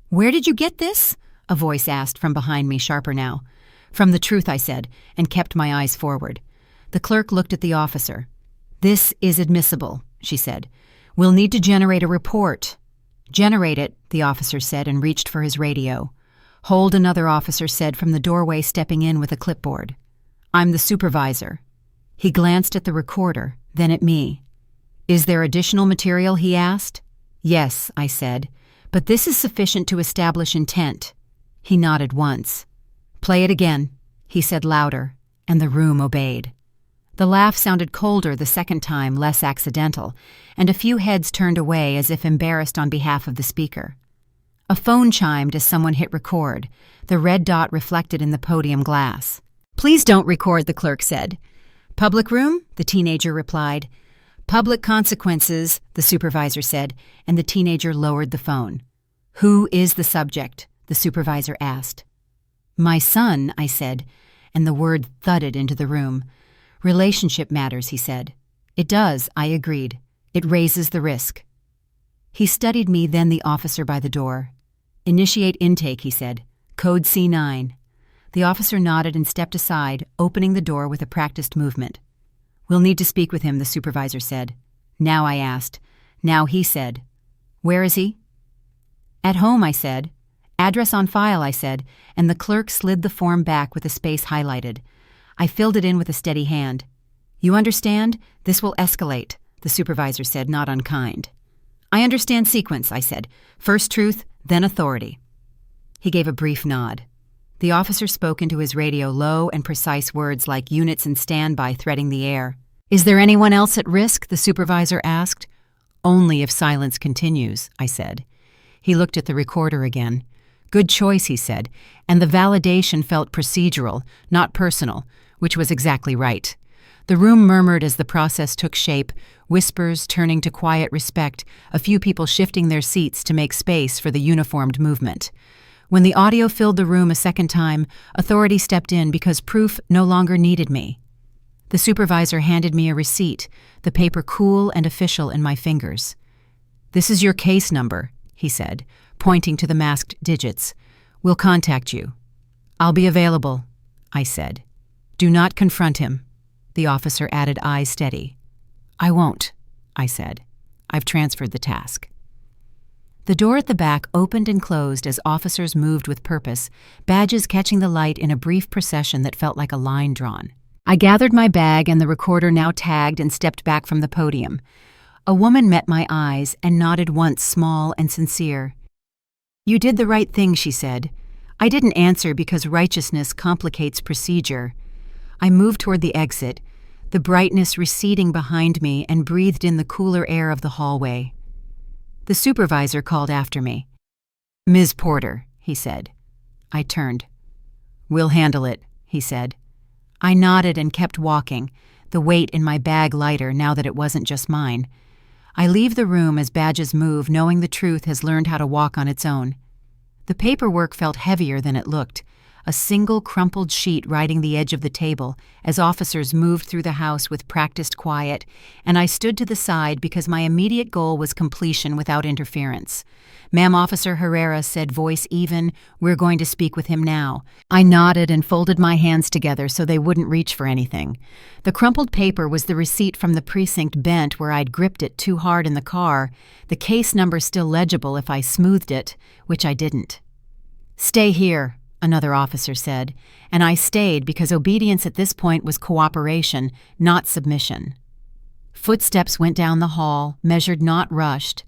S1: Where did you get this? A voice asked from behind me, sharper now. From the truth, I said, and kept my eyes forward. The clerk looked at the officer. This is admissible, she said. We'll need to generate a report. Generate it, the officer said, and reached for his radio. Hold, another officer said from the doorway, stepping in with a clipboard. I'm the supervisor. He glanced at the recorder, then at me. Is there additional material, he asked. Yes, I said, but this is sufficient to establish intent. He nodded once. Play it again, he said louder, and the room obeyed. The laugh sounded colder the second time, less accidental, and a few heads turned away as if embarrassed on behalf of the speaker. A phone chimed as someone hit record, the red dot reflected in the podium glass. Please don't record, the clerk said. Public room? The teenager replied. Public consequences, the supervisor said, and the teenager lowered the phone. Who is the subject? The supervisor asked. My son, I said, and the word thudded into the room. Relationship matters, he said. It does, I agreed. It raises the risk. He studied me, then the officer by the door. Initiate intake, he said. Code C9. The officer nodded and stepped aside, opening the door with a practiced movement. We'll need to speak with him, the supervisor said. Now, I asked. Now, he said. Where is he? At home, I said. Address on file, I said, and the clerk slid the form back with a space highlighted. I filled it in with a steady hand. You understand? This will escalate, the supervisor said, not unkind. I understand sequence, I said. First truth, then authority. He gave a brief nod. The officer spoke into his radio low and precise words like units in standby threading the air. Is there anyone else at risk? The supervisor asked. Only if silence continues, I said. He looked at the recorder again. Good choice, he said, and the validation felt procedural, not personal, which was exactly right. The room murmured as the process took shape, whispers turning to quiet respect, a few people shifting their seats to make space for the uniformed movement. When the audio filled the room a second time, authority stepped in because proof no longer needed me. The supervisor handed me a receipt, the paper cool and official in my fingers. This is your case number, he said, pointing to the masked digits. We'll contact you. I'll be available, I said. Do not confront him, the officer added, eyes steady. I won't, I said. I've transferred the task. The door at the back opened and closed as officers moved with purpose, badges catching the light in a brief procession that felt like a line drawn. I gathered my bag and the recorder now tagged and stepped back from the podium. A woman met my eyes and nodded once, small and sincere. You did the right thing, she said. I didn't answer because righteousness complicates procedure. I moved toward the exit, the brightness receding behind me, and breathed in the cooler air of the hallway. The supervisor called after me. Ms. Porter, he said. I turned. We'll handle it, he said. I nodded and kept walking, the weight in my bag lighter now that it wasn't just mine. I leave the room as badges move, knowing the truth has learned how to walk on its own. The paperwork felt heavier than it looked, a single crumpled sheet riding the edge of the table as officers moved through the house with practiced quiet, and I stood to the side because my immediate goal was completion without interference. "Ma'am, Officer Herrera," said, voice even, "we're going to speak with him now." I nodded and folded my hands together so they wouldn't reach for anything. The crumpled paper was the receipt from the precinct bent where I'd gripped it too hard in the car, the case number still legible if I smoothed it, which I didn't. "Stay here," another officer said, and I stayed because obedience at this point was cooperation, not submission. Footsteps went down the hall, measured, not rushed.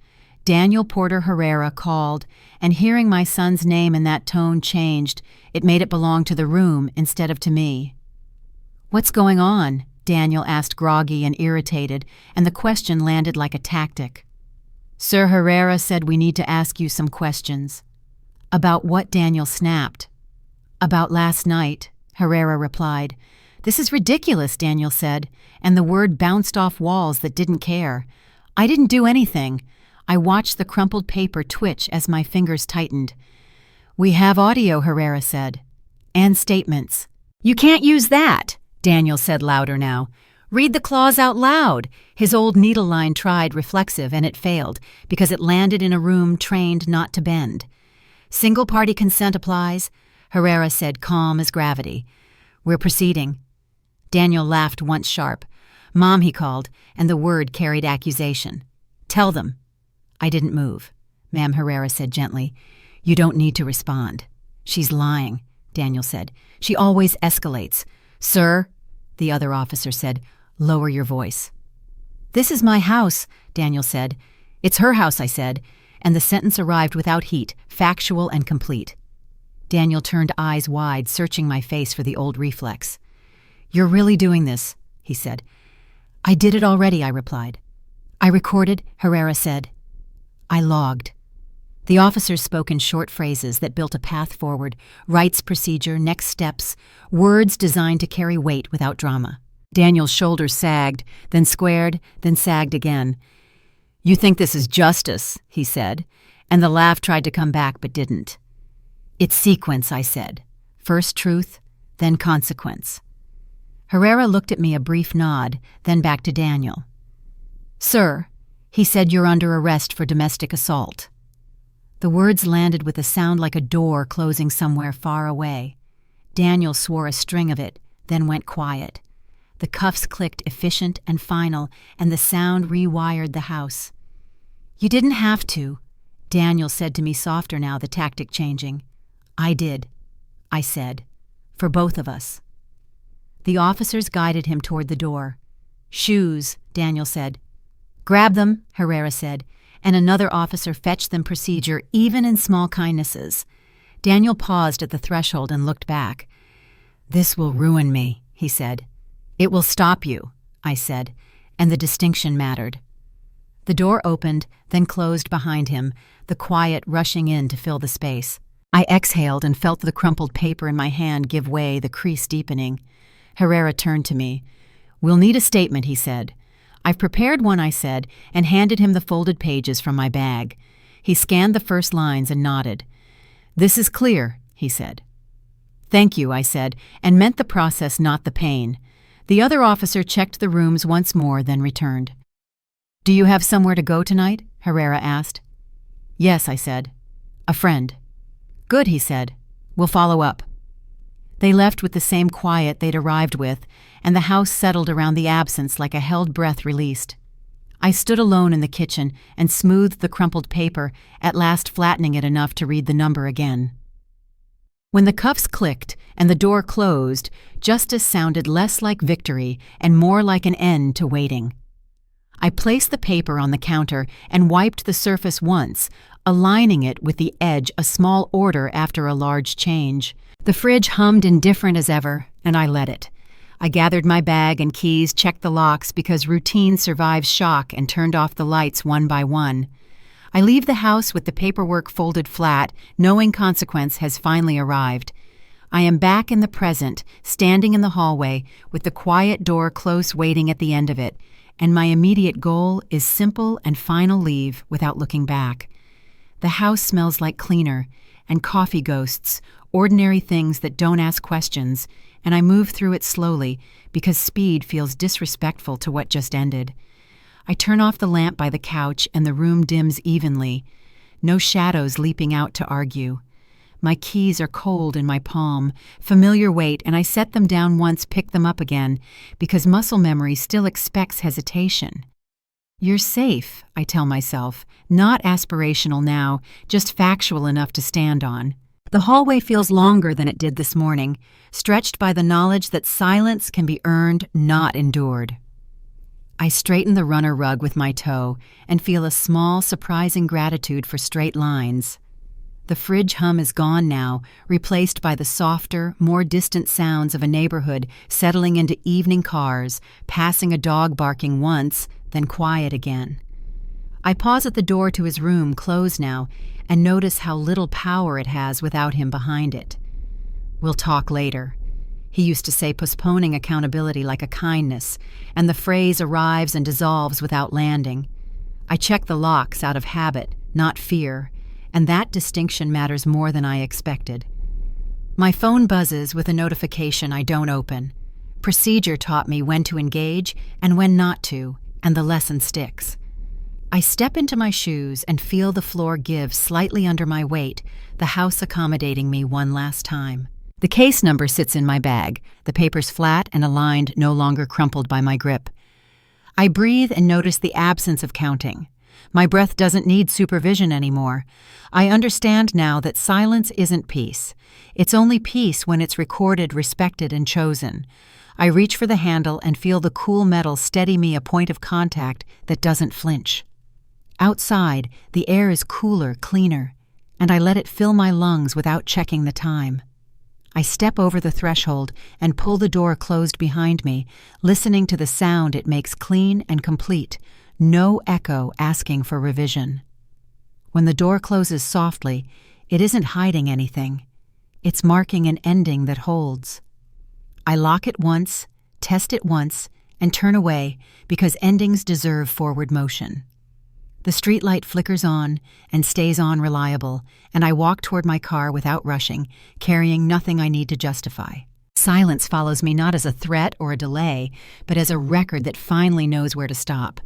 S1: Daniel Porter Herrera called, and hearing my son's name in that tone changed. It made it belong to the room instead of to me. "What's going on?" Daniel asked, groggy and irritated, and the question landed like a tactic. "Sir Herrera said we need to ask you some questions." "About what?" Daniel snapped. "About last night," Herrera replied. "This is ridiculous," Daniel said, and the word bounced off walls that didn't care. "I didn't do anything." I watched the crumpled paper twitch as my fingers tightened. "We have audio," Herrera said. "And statements." "You can't use that," Daniel said louder now. "Read the clause out loud." His old needle line tried, reflexive, and it failed because it landed in a room trained not to bend. "Single-party consent applies," Herrera said, calm as gravity. "We're proceeding." Daniel laughed once sharp. "Mom," he called, and the word carried accusation. "Tell them." I didn't move. "Ma'am," Herrera said gently, "you don't need to respond." "She's lying," Daniel said. "She always escalates." "Sir," the other officer said, "lower your voice." "This is my house," Daniel said. "It's her house," I said, and the sentence arrived without heat, factual and complete. Daniel turned eyes wide, searching my face for the old reflex. "You're really doing this," he said. "I did it already," I replied. "I recorded," Herrera said. I logged. The officers spoke in short phrases that built a path forward, rights procedure, next steps, words designed to carry weight without drama. Daniel's shoulders sagged, then squared, then sagged again. "You think this is justice," he said, and the laugh tried to come back but didn't. "It's sequence," I said. "First truth, then consequence." Herrera looked at me, a brief nod, then back to Daniel. "Sir," he said, "you're under arrest for domestic assault." The words landed with a sound like a door closing somewhere far away. Daniel swore a string of it, then went quiet. The cuffs clicked, efficient and final, and the sound rewired the house. "You didn't have to," Daniel said to me, softer now, the tactic changing. "I did," I said, "for both of us." The officers guided him toward the door. "Shoes," Daniel said. "Grab them," Herrera said, and another officer fetched them, procedure even in small kindnesses. Daniel paused at the threshold and looked back. "This will ruin me," he said. "It will stop you," I said, and the distinction mattered. The door opened, then closed behind him, the quiet rushing in to fill the space. I exhaled and felt the crumpled paper in my hand give way, the crease deepening. Herrera turned to me. "We'll need a statement," he said. "I've prepared one," I said, and handed him the folded pages from my bag. He scanned the first lines and nodded. "This is clear," he said. "Thank you," I said, and meant the process, not the pain. The other officer checked the rooms once more, then returned. "Do you have somewhere to go tonight?" Herrera asked. "Yes," I said. "A friend." "Good," he said. "We'll follow up." They left with the same quiet they'd arrived with, and the house settled around the absence like a held breath released. I stood alone in the kitchen and smoothed the crumpled paper, at last flattening it enough to read the number again. When the cuffs clicked and the door closed, justice sounded less like victory and more like an end to waiting. I placed the paper on the counter and wiped the surface once, aligning it with the edge, a small order after a large change. The fridge hummed indifferent as ever, and I let it. I gathered my bag and keys, checked the locks because routine survives shock, and turned off the lights one by one. I leave the house with the paperwork folded flat, knowing consequence has finally arrived. I am back in the present, standing in the hallway, with the quiet door close waiting at the end of it, and my immediate goal is simple and final leave without looking back. The house smells like cleaner and coffee ghosts, ordinary things that don't ask questions, and I move through it slowly because speed feels disrespectful to what just ended. I turn off the lamp by the couch and the room dims evenly. No shadows leaping out to argue. My keys are cold in my palm, familiar weight, and I set them down once, pick them up again, because muscle memory still expects hesitation. You're safe, I tell myself, not aspirational now, just factual enough to stand on. The hallway feels longer than it did this morning, stretched by the knowledge that silence can be earned, not endured. I straighten the runner rug with my toe and feel a small, surprising gratitude for straight lines. The fridge hum is gone now, replaced by the softer, more distant sounds of a neighborhood settling into evening cars, passing a dog barking once, then quiet again. I pause at the door to his room, closed now, and notice how little power it has without him behind it. We'll talk later. He used to say postponing accountability like a kindness, and the phrase arrives and dissolves without landing. I check the locks out of habit, not fear, and that distinction matters more than I expected. My phone buzzes with a notification I don't open. Procedure taught me when to engage and when not to, and the lesson sticks. I step into my shoes and feel the floor give slightly under my weight, the house accommodating me one last time. The case number sits in my bag, the papers flat and aligned, no longer crumpled by my grip. I breathe and notice the absence of counting. My breath doesn't need supervision anymore. I understand now that silence isn't peace. It's only peace when it's recorded, respected, and chosen. I reach for the handle and feel the cool metal steady me a point of contact that doesn't flinch. Outside, the air is cooler, cleaner, and I let it fill my lungs without checking the time. I step over the threshold and pull the door closed behind me, listening to the sound it makes clean and complete, no echo asking for revision. When the door closes softly, it isn't hiding anything. It's marking an ending that holds. I lock it once, test it once, and turn away because endings deserve forward motion. The streetlight flickers on and stays on reliable, and I walk toward my car without rushing, carrying nothing I need to justify. Silence follows me not as a threat or a delay, but as a record that finally knows where to stop.